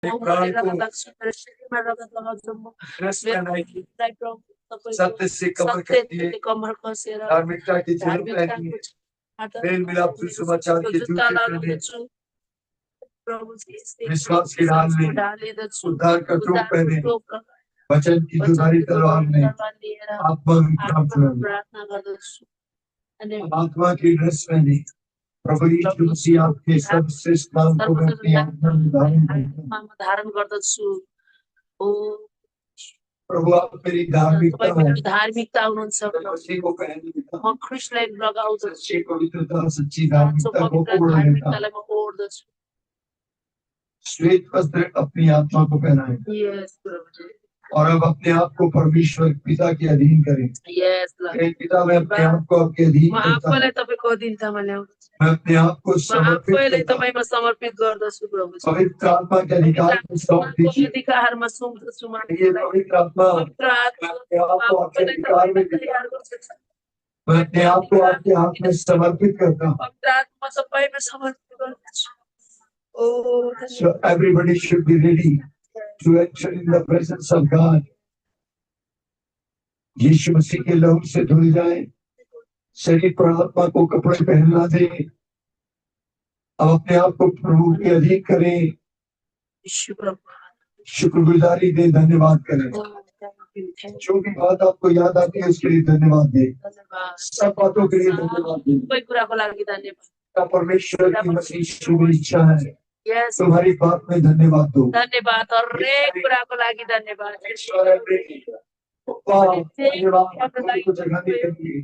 मेरे प्राण को ग्रस्त बनाएगी, सत्य से कमर कसिए, धार्मिकता की झलक पहनिए, मेल मिलाप सुसमाचार के जूते पहने, विश्वास की ढाल ले, उद्धार का टोप पहने, वचन की दुधारी तलवार में आत्मा आत्मा की ड्रेस पहने। प्रभु यीशु मसीह आपके सर्वश्रेष्ठ नाम को मैं अपनी आत्मा में धारण गर्दछु। ओ प्रभु आप मेरी धार्मिकता हुनुहुन्छ, उसी को पहन लेता हूं। म ख्रीष्टलाई लगाउँछु, सच्ची पवित्रता सच्ची धार्मिकता को ओढ़ दछु। श्वेत वस्त्र अपनी आत्मा को पहनाए। यस प्रभु। और अब अपने आप को परमेश्वर पिता के अधीन करें। यस पिता, मैं अपने आप को आपके अधीन करता हूं। मैं अपने आप को समर्पित गर्दछु प्रभु। पवित्र आत्मा के अधिकार में सौंप दीजिए। अधिकारमा सुम्दछु म। ये पवित्र आत्मा अपने आप को आपके अधिकार में तैयार कर सकता। मैं अपने आप को आपके हाथ में समर्पित करता हूं। पवित्र आत्मा सबै में समर्पित गर्दछु। Oh, so everybody should be ready to enter in the presence of God. यीशु मसीह के लहू से धुल जाए, शरीर पर आत्मा को कपड़े पहनना दे। अब अपने आप को प्रभु के अधीन करें, शुक्रगुजारी दे, धन्यवाद करें। जो भी बात आपको याद आती है उसके लिए धन्यवाद दे, सब बातों के लिए धन्यवाद दे। परमेश्वर की मसीह में इच्छा है तुम्हारी बात में धन्यवाद दो। धन्यवाद और को लागी धन्यवाद। को जगाने के लिए,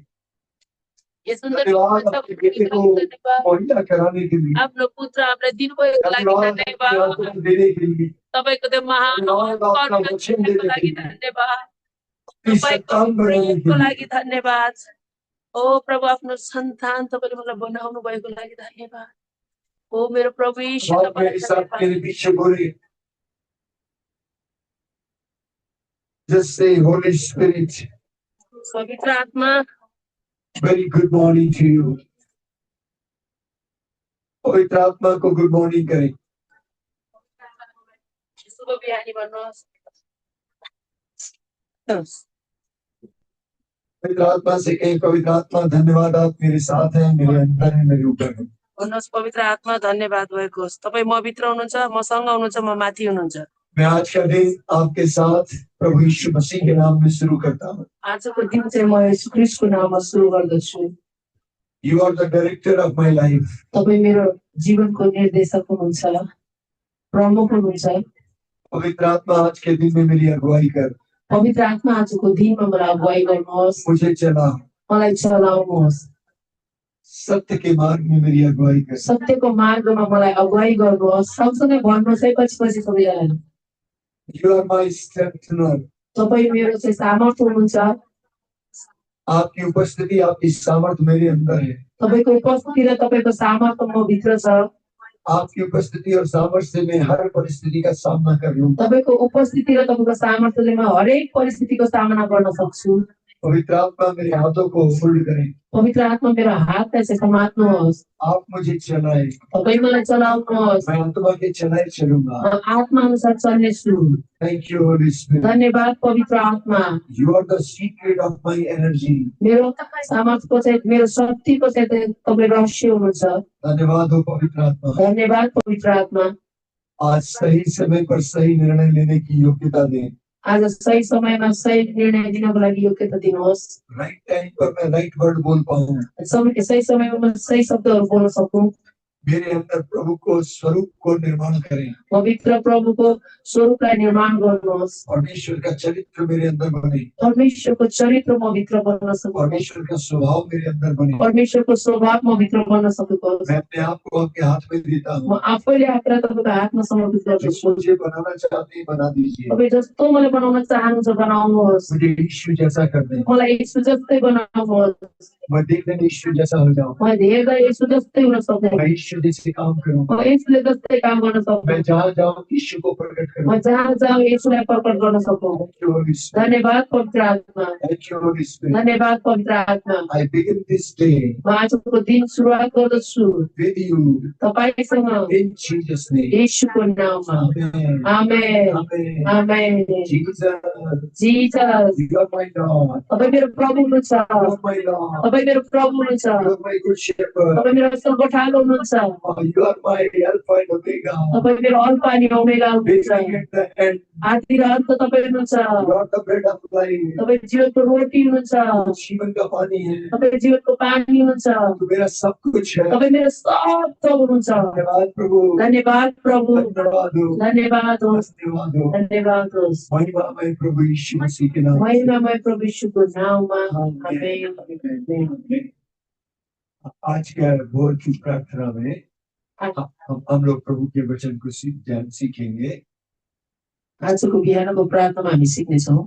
ये सुंदर बेटे को मुहैया कराने के लिए, आफ्नो पुत्र आपले दिनुभएको लागि धन्यवाद। देने के लिए तपाईको त्यो महान कर्मको लागि धन्यवाद। तपाईँको लागि धन्यवाद। ओ प्रभु, आफ्नो सन्तान तपाईले मलाई बनाउनु भएको लागि धन्यवाद। ओ मेरो प्रभु यीशु, मेरे साथ मेरे पीछे बोले, just say Holy Spirit, पवित्र आत्मा, very good morning to you। पवित्र आत्मा को गुड मॉर्निंग करें। शुभ बिहानी भन्नुहोस्। पवित्र आत्मा से कहें, पवित्र आत्मा धन्यवाद, आप मेरे साथ हैं, मेरे अंदर है, मेरे ऊपर है। भन्नुहोस्, पवित्र आत्मा धन्यवाद भएको होस्, तपाईँ म भित्र हुनुहुन्छ, मसँग हुनुहुन्छ, म माथि हुनुहुन्छ। मैं आज का दिन आपके साथ प्रभु यीशु मसीह के नाम में शुरू करता हूँ। आजको दिन चाहिँ म येशू ख्रीष्टको नाममा सुरु गर्दछु। You are the director of my life। तपाईँ मेरो जीवनको निर्देशक हुनुहुन्छ, प्रमुख हुनुहुन्छ। पवित्र आत्मा आज के दिन में मेरी अगुवाई कर। पवित्र आत्मा आजको दिनमा मलाई अगुवाई गर्नुहोस्। मुझे चला, मलाई चलाउनुहोस्। सत्य के मार्ग में मेरी अगुवाई कर। सत्यको मार्गमा मलाई अगुवाई गर्नुहोस्। सँगसँगै भन्नुहोस् है पछि सबैजनाले, You are my strengthener। तपाईँ मेरो चाहिँ सामर्थ्य हुनुहुन्छ। आपकी उपस्थिति, आपकी सामर्थ्य मेरे अंदर है। तपाईको उपस्थिति र तपाईको सामर्थ्य म भित्र छ। आपकी उपस्थिति और सामर्थ्य से मैं हर परिस्थिति का सामना कर लूं। तपाईको उपस्थिति र तपाईको सामर्थ्यले म हरेक परिस्थितिको सामना गर्न सक्छु। पवित्र आत्मा मेरे हाथों को होल्ड करें। पवित्र आत्मा मेरो हातलाई चाहिँ समात्नुहोस्। आप मुझे चलाएं। तपाईँ मलाई चलाउनुहोस्। मैं आत्मा के चलाए चलूंगा। आत्मा अनुसार चल्नेछु। Thank you Holy Spirit. धन्यवाद पवित्र आत्मा। You are the secret of my energy. मेरो सामर्थ्यको चाहिँ, मेरो शक्तिको चाहिँ तपाईँ रहस्य हुनुहुन्छ। धन्यवाद हो पवित्र आत्मा। धन्यवाद पवित्र आत्मा। आज सही समय पर सही निर्णय लेने की योग्यता दें। आज सही समयमा सही निर्णय दिनको लागि योग्यता दिनुहोस्। राइट टाइम पर मैं राइट वर्ड बोल पाऊँ। सही समयमा म सही शब्दहरू बोल्न सकूं। मेरे अंदर प्रभु को स्वरूप को निर्माण करें। पवित्र प्रभु को स्वरूप का निर्माण गर्नुहोस्। परमेश्वर का चरित्र मेरे अंदर बने। परमेश्वर को चरित्र म भित्र बन्न सकूं। परमेश्वर का स्वभाव मेरे अंदर बने। परमेश्वर को स्वभाव म भित्र बन्न सकूं। मैं अपने आप को आपके हाथ में देता हूं। म आफैले आफूलाई तपाईको हातमा समर्पित गर्छु। मुझे बनाना चाहते हैं, बना दीजिए। तपाईँ जस्तो मलाई बनाउन चाहनुहुन्छ बनाउनुहोस्। मुझे यीशु जैसा कर दें। मलाई यीशु जस्तै बनाउनुहोस्। मैं देखने में ईश्वर जैसा हो जाऊं, म हेर्दा यसो जस्तै हुन सक्छु, मैं ईश्वर जैसे काम करूं, म यसले जस्तै काम गर्न सक्छु, मैं जहाँ जाऊं ईश्वर को प्रकट म करूं। जहाँ जाऊँ यसलाई प्रकट गर्न सकूं। Thank you, Holy Spirit. धन्यवाद पवित्र आत्मा, Thank you, Holy Spirit. धन्यवाद पवित्र आत्मा। I begin this day म आजको दिन सुरुवात गर्दछु with you तपाईसँग in Jesus' name. येशूको नाममा। Amen. Amen, Amen. Amen. Jesus, Jesus, you are my Lord. तपाईँ मेरो प्रभु हुनुहुन्छ, You are my Lord. तपाईँ मेरो प्रभु हुनुहुन्छ, You are my good shepherd. तपाईँ मेरो असल गोठालो हुनुहुन्छ, You are my Alpha and Omega. तपाईँ मेरो अल्फा अनि ओमेगा हुनुहुन्छ, Beginning and the end. आदि र अन्त तपाईँ हुनुहुन्छ, You are the bread of life. तपाईँ जीवनको रोटी हुनुहुन्छ, जीवन का पानी है। तपाईँ जीवनको पानी हुनुहुन्छ, तू मेरा सब कुछ है। तपाईँ मेरो सब थोक हुनुहुन्छ। धन्यवाद प्रभु। धन्यवाद प्रभु, धन्यवाद हो। धन्यवाद होस्, धन्यवाद हो। धन्यवाद होस्। महिमामय प्रभु यीशु मसीह के नाम से। महिमामय प्रभु यीशुको नाममा आमेन। आमेन। आमेन। आज के भोर की प्रार्थना में हम लोग प्रभु के वचन को सीखेंगे। आजको बिहानको प्रार्थनामा हामी सिक्नेछौँ।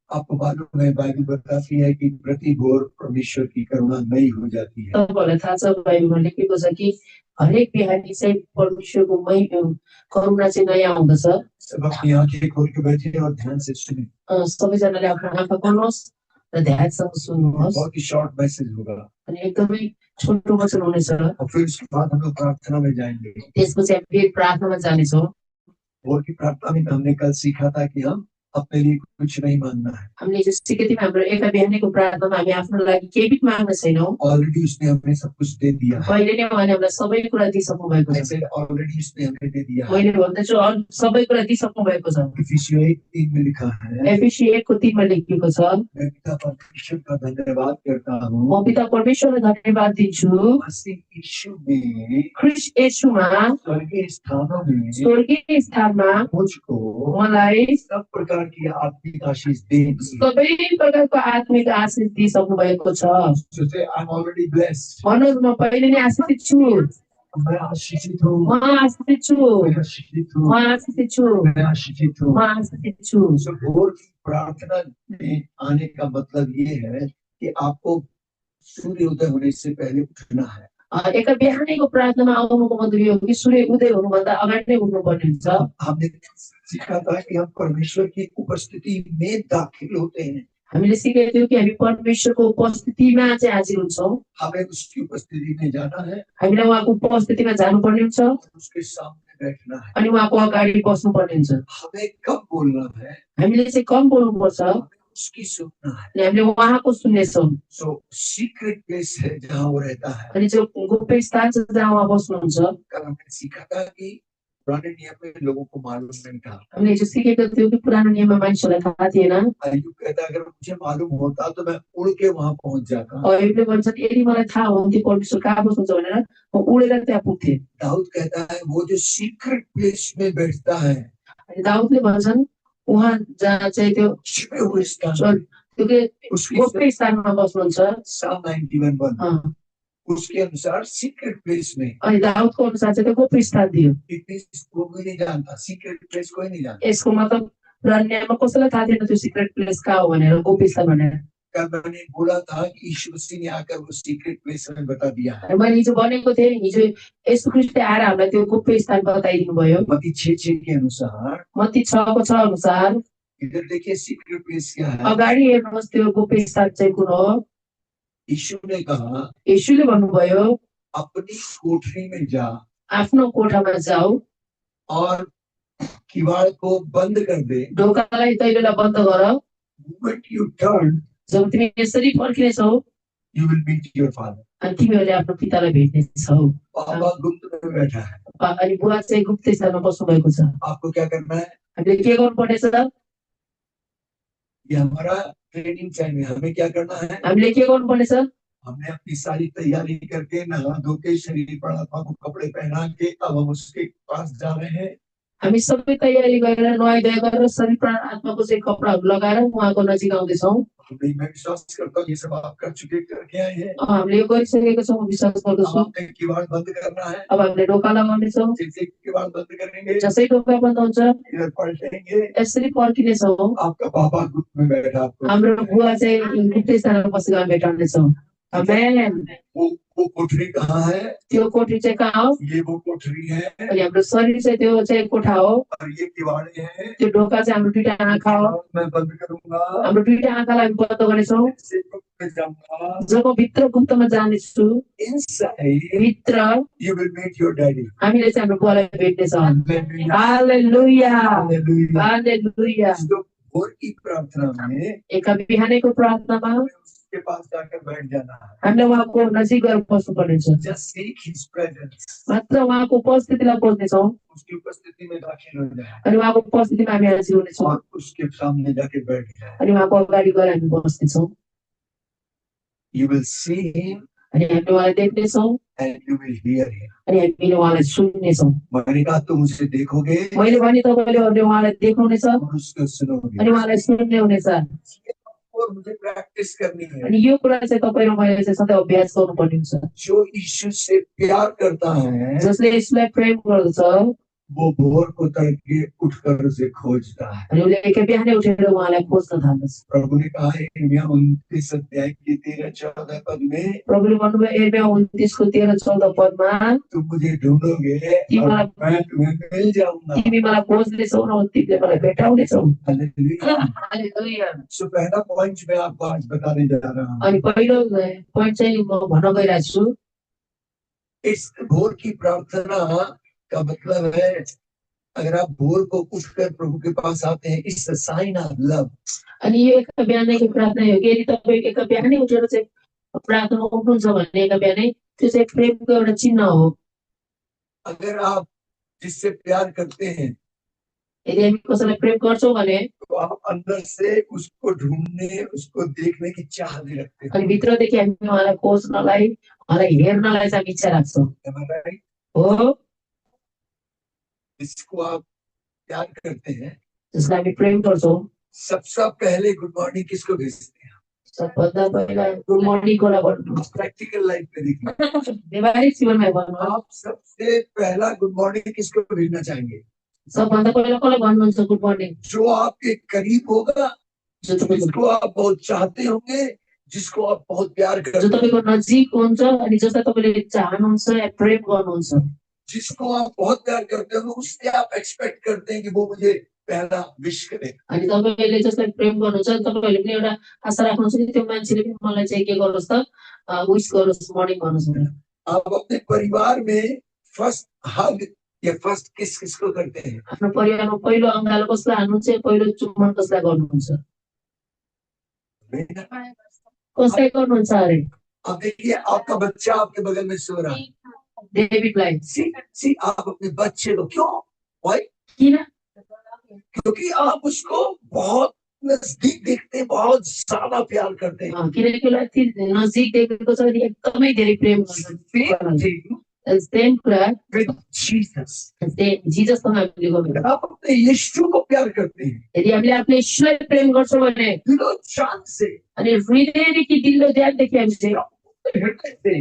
आपको मालूम है बाइबल बताती है कि प्रति भोर परमेश्वर की करुणा नई हो जाती है। तपाईँलाई थाहा छ बाइबलमा लेखेको छ कि हरेक बिहानी चाहिँ परमेश्वरको करुणा चाहिँ नयाँ आउँदछ। सब अपनी आँखें खोल के बैठे और ध्यान से सुने। सबैजनाले आफ्नो आँखा खोल्नुहोस् र ध्यानसँग सुन्नुहोस्। बहुत ही शॉर्ट मैसेज होगा। अनि एकदमै छोटो वचन हुनेछ। और फिर उसके बाद हम लोग प्रार्थना में जाएंगे। त्यसपछि हामी फेरि प्रार्थनामा जानेछौँ। भोर की प्रार्थना में हमने कल सीखा था कि हम अपने लिए कुछ नहीं मांगना है। हामीले जो सिकेको थियौँ हाम्रो एका बिहानीको प्रार्थनामा हामी आफ्नो लागि केही पनि माग्न छैनौँ। ऑलरेडी उसने हमें सब कुछ दे दिया है। पहिले नै उहाँले हामीलाई सबै कुरा दिइसक्नु भएको छ। ऑलरेडी उसने हमें दे दिया है। मैले भन्दैछु सबै कुरा दिइसक्नु भएको छ। इफिसियों 1:3 में लिखा है। एफिसी 1:3 मा लेखिएको छ। मैं पिता परमेश्वर का धन्यवाद करता हूँ। म पिता परमेश्वरलाई धन्यवाद दिन्छु। मसीह यीशु में, ख्रीष्ट येशूमा, स्वर्गीय स्थानों में, स्वर्गीय स्थानमा मुझको मलाई सब प्रकार की आत्मिक आशीष दे दी। सबै प्रकारको आत्मिक आशीष दिइसक्नु भएको छ। So say I'm already blessed. भन्नुहोस् म पहिले नै आशीषित छु। मैं आशीषित हूँ। म आशीषित छु। मैं आशीषित हूँ। म आशीषित छु। मैं आशीषित हूँ। म आशीषित छु। So भोर की प्रार्थना में आने का मतलब ये है कि आपको सूर्य उदय होने से पहले उठना है। एका बिहानीको प्रार्थनामा आउनुको मतलब यो हो कि सूर्य उदय हुनुभन्दा अगाडि नै उठ्नुपर्ने हुन्छ। हमने सीखा था कि हम परमेश्वर की उपस्थिति में दाखिल होते हैं। हामीले सिकेको थियौँ कि हामी परमेश्वरको उपस्थितिमा चाहिँ हाजिर हुन्छौँ। हमें उसकी उपस्थिति में जाना है। हामीलाई उहाँको उपस्थितिमा जानुपर्ने हुन्छ। उसके सामने बैठना है। अनि उहाँको अगाडि बस्नुपर्ने हुन्छ। हमें कब बोलना है? हामीले चाहिँ कम बोल्नुपर्छ। उसकी सुनना है। हामीले उहाँको सुन्नेछौँ। सो सीक्रेट प्लेस है जहाँ वो रहता है। अनि जो गोप्य स्थान छ जहाँ उहाँ बस्नुहुन्छ। कल हमने सीखा था कि पुराने नियम में लोगों को मालूम नहीं था। हामीले जो सिकेको थियौँ कि पुरानो नियममा मानिसहरूलाई थाहा थिएन। अय्यूब कहता अगर मुझे मालूम होता तो मैं उड़ के वहाँ पहुँच जाता। अय्यूबले भन्छन् यदि मलाई थाहा हुन्थ्यो परमेश्वर कहाँ बस्नुहुन्छ भनेर म उडेर त्यहाँ पुग्थेँ। दाऊद कहता है वो जो सीक्रेट प्लेस में बैठता है। अनि दाऊदले भन्छन् उहाँ जहाँ चाहिँ त्यो छिपे हुए स्थान, त्यो गोप्य स्थानमा बस्नुहुन्छ। Psalm 91:1 उसके अनुसार सीक्रेट प्लेस में। अनि दाऊदको अनुसार चाहिँ त्यो गोप्य स्थान दियो। कोई नहीं जानता, सीक्रेट प्लेस कोई नहीं जानता। यसको मतलब पुरानो कसैलाई थाहा थिएन त्यो सिक्रेट प्लेस कहाँ हो भनेर, गोप्य स्थान भनेर। कल मैंने बोला था कि यीशु मसीह ने आकर वो सीक्रेट प्लेस में बता दिया है। मैले हिजो भनेको थिएँ, हिजो येशू ख्रीष्टले आएर हामीलाई त्यो गोप्य स्थान बताइदिनु भयो। मत्ती 6:6 के अनुसार, मत्ती 6:6 अनुसार इधर देखिए सीक्रेट प्लेस क्या है। अगाडि हेर्नुहोस् त्यो गोप्य स्थान चाहिँ कुन हो। यीशु ने कहा, यीशुले भन्नुभयो अपनी कोठरी में जा, आफ्नो कोठामा जाऊ और किवाड़ को बंद कर दे। ढोकालाई तैलेलाई बन्द गर। When you turn, जब तिमी यसरी फर्किनेछौ, you will meet your father. अनि तिमीहरूले आफ्नो पितालाई भेट्नेछौ। बाबा गुप्त में बैठा है। अनि बुवा चाहिँ गुप्त स्थानमा बस्नु भएको छ। आपको क्या करना है? हामीले के गर्नुपर्नेछ त? ये हमारा ट्रेनिंग टाइम है। हमें क्या करना है? हामीले के गर्नुपर्नेछ? हमने अपनी सारी तैयारी करके नहा धो के शरीर पर आत्मा को कपड़े पहना के अब हम उसके पास जा रहे हैं। हामी सबै तयारी गरेर नुहाइधुवाइ गरेर शरीर प्राण आत्माको चाहिँ कपडाहरू लगाएर उहाँको नजिक आउँदैछौँ। मैं विश्वास करता हूँ ये सब आप कर चुके करके आए हैं। हामीले यो गरिसकेको छौँ, विश्वास गर्दछु। अब किवाड़ बंद करना है। अब हामीले ढोका लगाउनेछौँ। जैसे किवाड़ बंद करेंगे, जसै ढोका बन्द हुन्छ, इधर पलटेंगे, यसरी पर्खिनेछौँ। आपका बाबा गुप्त में बैठा आपको। हाम्रो बुवा चाहिँ गुप्त स्थानमा बसेर हामी भेटाउनेछौँ। Amen. वो कोठरी कहाँ है? त्यो कोठी चाहिँ कहाँ हो? ये वो कोठरी है अनि हाम्रो शरीर चाहिँ त्यो चाहिँ कोठा हो। और ये किवाड़ है। त्यो ढोका चाहिँ हाम्रो दुईटा आँखा हो। मैं बंद करूंगा, हाम्रो दुईटा आँखालाई हामी बन्द गर्नेछौँ। से मैं जाऊंगा। जब म भित्र गुप्तमा जानेछु, Inside भित्र you will meet your daddy. हामीले चाहिँ हाम्रो बुवालाई भेट्नेछौँ। Hallelujah. हालेलुया, Hallelujah. हालेलुया। तो भोर की प्रार्थना में एक बिहानीको प्रार्थनामा उसके पास जाकर बैठ जाना है। हामीले उहाँको नजिक गएर बस्नुपर्नेछ। Just seek his presence. मात्र उहाँको उपस्थितिलाई खोज्नेछौँ। उसकी उपस्थिति में दाखिल हो जाए अनि उहाँको उपस्थितिमा हामी हाजिर हुनेछौँ। और उसके सामने जाके बैठ जाए। अनि उहाँको अगाडि गएर हामी बस्नेछौँ। You will see him अनि हामीले उहाँलाई देख्नेछौँ and you will hear him. अनि हामीले उहाँलाई सुन्नेछौँ। मैंने कहा तुम उसे देखोगे मैले भने तपाईँले उहाँलाई देख्नुहुनेछ और उसको सुनोगे। अनि उहाँलाई सुन्ने हुनेछ। और मुझे प्रैक्टिस करनी है। अनि यो कुरा चाहिँ तपाईँ र मैले चाहिँ सधैँ अभ्यास गर्नुपर्ने हुन्छ। जो यीशु से प्यार करता है जसले यसलाई प्रेम गर्दछ वो भोर को तड़के उठकर उसे खोजता है। अनि उसले एकै बिहानै उठेर उहाँलाई खोज्न थाल्दछ। प्रभु ने कहा यिर्मयाह 29 अध्याय की 13-14 पद में प्रभुले भन्नुभयो यिर्मयाह 29 को 13-14 पदमा तुम मुझे ढूंढोगे और मैं तुम्हें मिल जाऊंगा। तिमी मलाई खोज्नेछौ र तिमीले मलाई भेटाउनेछौ। हालेलुया। हालेलुया। सो पहला पॉइंट मैं आपको आज बताने जा रहा हूँ। अनि पहिलो पोइन्ट चाहिँ म भन्न गइरहेको छु। इस भोर की प्रार्थना का मतलब है अगर आप भोर को उठकर प्रभु के पास आते हैं it's a sign of love. अनि यो एक बिहानको प्रार्थना हो कि यदि तपाईँ एक बिहानै उठेर चाहिँ प्रार्थना उठ्नुहुन्छ भने एक बिहानै त्यो चाहिँ प्रेमको एउटा चिन्ह हो। अगर आप जिससे प्यार करते हैं यदि हामी कसैलाई प्रेम गर्छौँ भने तो आप अंदर से उसको ढूंढने उसको देखने की चाह भी रखते हैं। अनि भित्रदेखि हामी उहाँलाई खोज्नलाई उहाँलाई हेर्नलाई चाहिँ इच्छा राख्छौँ। Am I right? हो जिसको आप प्यार करते हैं जसलाई हामी प्रेम गर्छौँ सबसे पहले गुड मॉर्निंग किसको भेजते हैं? सबभन्दा पहिला गुड मर्निङ कोलाई गर्नु। प्रैक्टिकल लाइफ में देखिए व्यवहारिक जीवनमा भन्नु आप सबसे पहला गुड मॉर्निंग किसको भेजना चाहेंगे? सबभन्दा पहिला कसलाई भन्नुहुन्छ गुड मर्निङ? जो आपके करीब होगा, जो तपाईँको जिसको आप बहुत चाहते होंगे, जिसको आप बहुत प्यार जो करते हैं, तपाईँको नजिक हुन्छ अनि जसलाई तपाईँले चाहनुहुन्छ या प्रेम गर्नुहुन्छ, जिसको आप बहुत प्यार करते हो उससे आप एक्सपेक्ट करते हैं कि वो मुझे पहला विश करे। अनि तपाईँले जसलाई प्रेम गर्नुहुन्छ तपाईँहरूले पनि एउटा आशा राख्नुहुन्छ कि त्यो मान्छेले पनि मलाई चाहिँ के गरोस् त विश गरोस् मर्निङ भन्नुहोस् भनेर। आप अपने परिवार में फर्स्ट हग या फर्स्ट किस किसको करते हैं? आफ्नो परिवारमा पहिलो अङ्गालो कसलाई हान्नुहुन्छ या पहिलो चुम्बन कसलाई गर्नुहुन्छ? कसलाई गर्नुहुन्छ अरे? अब देखिए आपका बच्चा आपके बगल में सो रहा है, डेभिडलाई। सी आप अपने बच्चे को क्यों? Why? किन? क्योंकि आप उसको बहुत नजदीक देखते हैं, बहुत ज्यादा प्यार करते हैं। किनकि उसलाई यति नजिक देखेको छ अनि एकदमै धेरै प्रेम गर्नुहुन्छ। सेम कुरा With Jesus. जिजससँग हामीले गर्नु। आप अपने यीशु को प्यार करते हैं, यदि हामीले आफ्नो ईश्वरलाई प्रेम गर्छौँ भने दिलो जान से, अनि हृदयदेखि दिलो ध्यानदेखि हामीले हृदय से,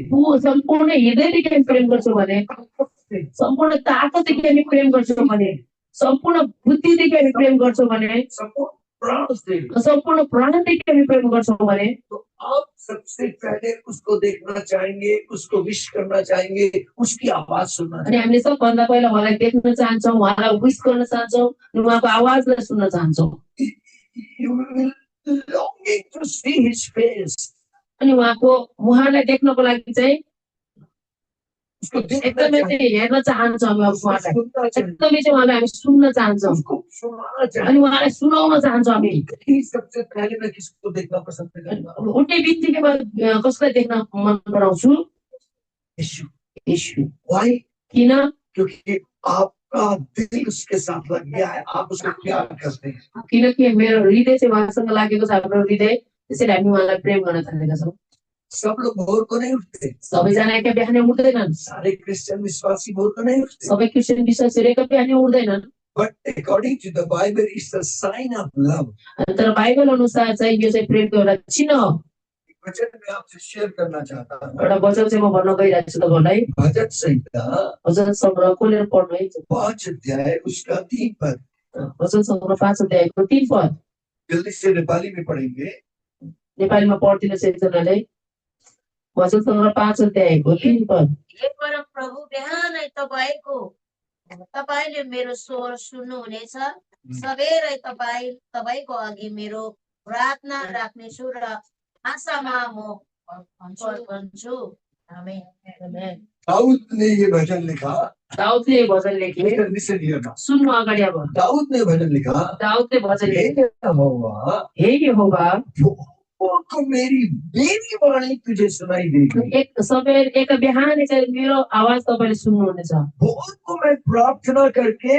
सम्पूर्ण हृदयदेखि हामी प्रेम गर्छौँ भने सम्पूर्ण ताकतदेखि हामी प्रेम गर्छौँ भने सम्पूर्ण बुद्धिदेखि हामी प्रेम गर्छौँ भने संपूर्ण प्राण से, सम्पूर्ण प्राणदेखि हामी प्रेम गर्छौँ भने तो आप सबसे पहले उसको देखना चाहेंगे, उसको विश करना चाहेंगे, उसकी आवाज सुनना अनि हामीले सबभन्दा पहिला उहाँलाई देख्न चाहन्छौँ, उहाँलाई विश गर्न चाहन्छौँ, उहाँको आवाजलाई सुन्न चाहन्छौँ। You will longing to see his face. अनि उहाँको मुहारलाई देख्नको लागि चाहिँ उसको एकदमै चाहिँ हेर्न चाहन्छौँ हामी उहाँलाई। सुनना चाहिए, एकदमै चाहिँ उहाँलाई हामी सुन्न चाहन्छौँ उसको सुनाना चाहिए। अनि उहाँलाई सुनाउन चाहन्छौँ हामी। सबसे पहले मैं किसको देखना पसंद करूंगा? उठ्ने बित्तिकै म कसलाई देख्न मन पराउँछु? यीशु। यीशु। Why? किन? क्योंकि आपका दिल उसके साथ लग गया है, आप उसको प्यार करते हैं। किनकि मेरो हृदय चाहिँ उहाँसँग लागेको छ, हाम्रो हृदय, त्यसैले हामी उहाँलाई प्रेम गर्न थालेका छौँ। सब लोग भोर को नहीं उठते, सबैजना एकै बिहानै उठ्दैनन्। सारे क्रिश्चियन विश्वासी भोर को नहीं उठते। सबै क्रिस्चियन विश्वासीहरू एकै बिहानै उठ्दैनन्। But according to the Bible, it's a sign of love. तर बाइबल अनुसार चाहिँ यो चाहिँ प्रेमको एउटा चिन्ह हो। वचन मैं आपसे शेयर करना चाहता हूँ। एउटा वचन चाहिँ म भन्न गइरहेको छु तपाईँलाई। भजन संहिता वचन सङ्ग्रह खोलेर पढ्नु है। 5 अध्याय उसका 3 पद। वचन सङ्ग्रह 5 अध्यायको 3 पद। जल्दी से नेपाली में पढ़ेंगे। नेपालीमा पढ्दिनुहोस् एकजनाले। भजन सङ्ग्रह 5 अध्यायको 3 पद। हे परम प्रभु, बिहानै तपाईँले मेरो स्वर सुन्नुहुनेछ। सबेरै तपाईँको अघि मेरो प्रार्थना राख्नेछु र आशामा म फर्कन्छु। आमेन। आमेन। दाऊद ने ये भजन लिखा। दाउदले यो भजन लेखे। Listen here now. सुन्नु अगाडि अब। दाऊद ने भजन लिखा। दाउदले भजन लेखे, हे हे यहोवा, को मेरी वाणी तुझे सुनाई देगी। एक बिहान चाहिँ मेरो आवाज तपाईँले सुन्नुहुनेछ। भोर को मैं प्रार्थना करके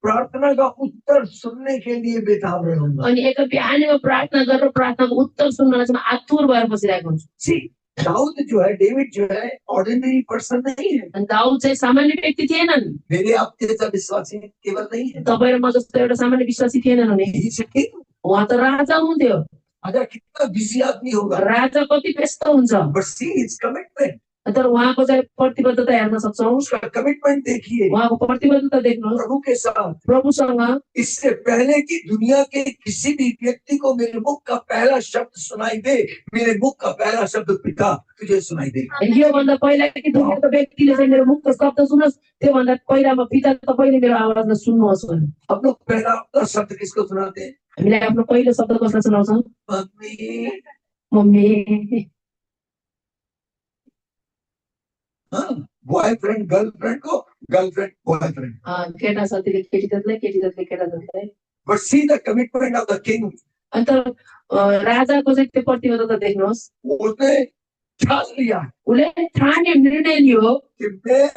प्रार्थना का उत्तर सुनने के लिए बेताब रहूंगा। अनि एक बिहानीमा प्रार्थना गरेर प्रार्थनाको उत्तर सुन्नलाई चाहिँ आतुर भएर बसिरहेको हुन्छु। See, दाऊद जो है, डेविड जो है, ऑर्डिनरी पर्सन नहीं है। अनि दाउद चाहिँ सामान्य व्यक्ति थिएनन्। मेरे आप जैसा विश्वासी केवल नहीं है। तपाईँ र म जस्तो एउटा सामान्य विश्वासी थिएनन् भने उहाँ त राजा हुन्थ्यो। राजा कितना बिजी आदमी होगा। राजा कति व्यस्त हुन्छ। But see his commitment. तर उहाँको चाहिँ प्रतिबद्धता हेर्न सक्छौँ। उसका कमिटमेंट देखिए। उहाँको प्रतिबद्धता देख्नुहोस् प्रभु के साथ, प्रभुसँग। इससे पहले कि दुनिया के किसी भी व्यक्ति को मेरे मुख का पहला शब्द सुनाई दे, मेरे मुख का पहला शब्द पिता तुझे सुनाई देगा। योभन्दा पहिला कि दुनियाको व्यक्तिले चाहिँ मेरो मुखको शब्द सुनोस्, त्योभन्दा पहिलामा पिता तपाईँले मेरो आवाजलाई सुन्नुहोस् भने। हम लोग पहला शब्द किसको सुनाते हैं? हामीले आफ्नो पहिलो शब्द कसलाई सुनाउँछौँ? मम्मी। मम्मी। बॉयफ्रेन्ड गर्लफ्रेन्ड को गर्लफ्रेन्ड बॉयफ्रेन्ड। केटा साथीले केटी साथीलाई, केटी साथीले केटा साथीलाई। But see the commitment of the king. अन्त राजाको चाहिँ त्यो प्रतिबद्धता देख्नुहोस्। उसने ठान लिया, उसले ठान्यो, निर्णय लियो कि मैं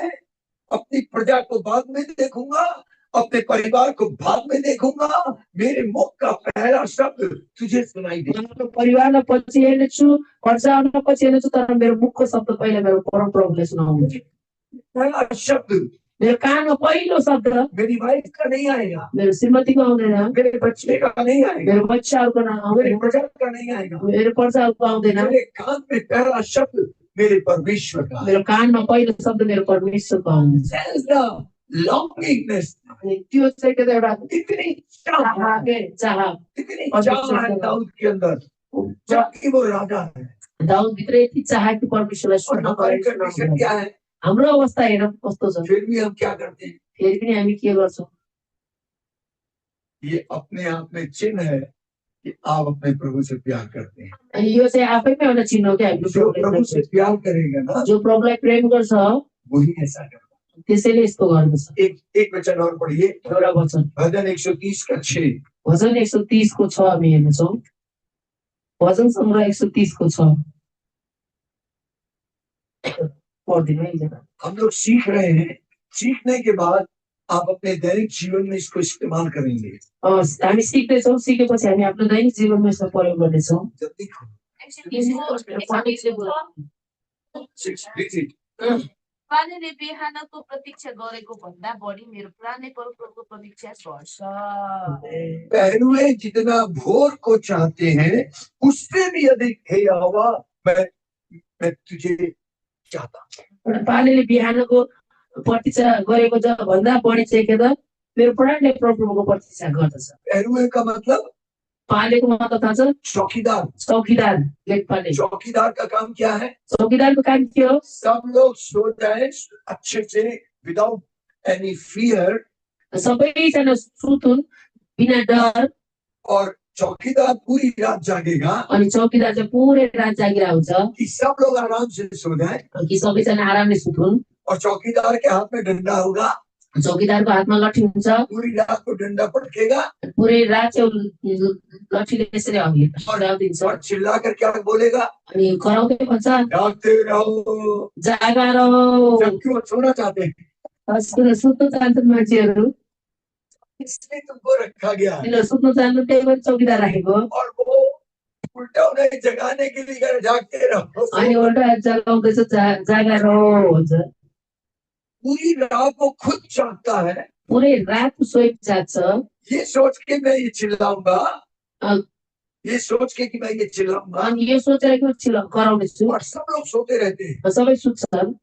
अपनी प्रजा को बाद में देखूंगा, अपने परिवार को बाद में देखूंगा, मेरे मुख का पहला शब्द तुझे सुनाई देगा। परिवारलाई पछि हेर्नेछु, प्रजालाई पछि हेर्नेछु, तर मेरो मुखको शब्द पहिला मेरो परम प्रभुले सुनाउनुहुन्छ। पहला शब्द मेरो कानमा पहिलो शब्द मेरी वाइफ का नहीं आएगा, मेरो श्रीमतीको आउँदैन, मेरे बच्चे का नहीं आएगा, मेरो बच्चाहरूको मेरे आउँदैन, प्रजा का नहीं आएगा, मेरो प्रजाहरूको आउँदैन। मेरे कान में पहला शब्द मेरे परमेश्वर का। मेरो कानमा पहिलो शब्द मेरो परमेश्वरको आउँछ। लॉन्गिंगनेस, त्यो चाहिँ के एउटा इतनी चाह है दाऊद के अंदर, जबकि वो राजा है। दाउद भित्र यति चाह कि परमेश्वरलाई और सुन्न हमारी परेको कंडीशन क्या है? हाम्रो अवस्था हेर कस्तो छ। फिर भी हम क्या करते हैं? फेरि पनि हामी के गर्छौँ? ये अपने आप में चिन्ह है कि आप अपने प्रभु से प्यार करते हैं। अनि यो चाहिँ आफैमा एउटा चिन्ह हो कि हामीले जो प्रभु से प्यार करेगा ना, जो प्रभुलाई प्रेम गर्छ वही ऐसा करता है। त्यसैले यस्तो गर्दछ। एक वचन और पढ़िए, एउटा वचन भजन 130 का 6। भजन 130 को 6 हामी हेर्नेछौँ। भजन सङ्ग्रह 130 को 6 पढ्दिनु है एकजना। हम लोग सीख रहे हैं, सीखने के बाद आप अपने दैनिक जीवन में इसको इस्तेमाल करेंगे। हामी सिक्दैछौँ, सिकेपछि हामी आफ्नो दैनिक जीवनमा यसलाई प्रयोग गर्नेछौँ। जल्दी खोलो। प्राणले बिहानको प्रतीक्षा गरेको भन्दा बढी मेरो प्राणले परमप्रभुको प्रतीक्षा गर्छ। पहरुए जितना भोर को चाहते हैं, उससे भी अधिक हे यहोवा मैं तुझे चाहता हूँ। पानीले बिहानको प्रतीक्षा गरेको भन्दा बढी चाहिँ के त मेरो प्राणले प्रभुको प्रतीक्षा गर्दछ। पहरुए का मतलब, पालेको मतलब थाहा छ? चौकीदार। चौकीदार, लेखपाले। चौकीदार का काम क्या है? चौकीदारको काम के हो? सब लोग सो जाए अच्छे से, विदाउट एनी फियर। सबैजना सुतुन् बिना डर, और चौकीदार पूरी रात जागेगा। अनि चौकीदार चाहिँ पुरै रात जागिरहेको हुन्छ कि सब लोग आराम से सो जाए, कि सबैजना आरामले सुतुन्। और चौकीदार के हाथ में डंडा होगा, चौकीदारको हातमा लठी हुन्छ, पूरी रात को डंडा पटकेगा, पुरै रात चाहिँ लठीले यसरी हल्लाउँदिन्छ और चिल्ला कर क्या बोलेगा? अनि कराउँदै भन्छ जागते रहो, जागा रहो। जबकि वो सोना चाहते हैं। सुत्न चाहन्छन् मान्छेहरू, इसलिए तुमको रखा गया है। तिनीहरू सुत्न चाहनु, त्यही भएर चौकीदार राखेको। और वो उल्टा उन्हें जगाने के लिए जागते रहो, अनि उल्टा जगाउँदैछ जागा रहो भन्छ। पूरी रात को खुद चाहता है, पुरै रात सोइ जान्छ, ये सोच के मैं ये चिल्लाऊंगा, अ- ये सोच के कि मैं ये चिल्लाऊंगा। अनि यो सोचेर कि कराउनेछु। और सब लोग सोते रहते हैं, सबै सुत्छन्,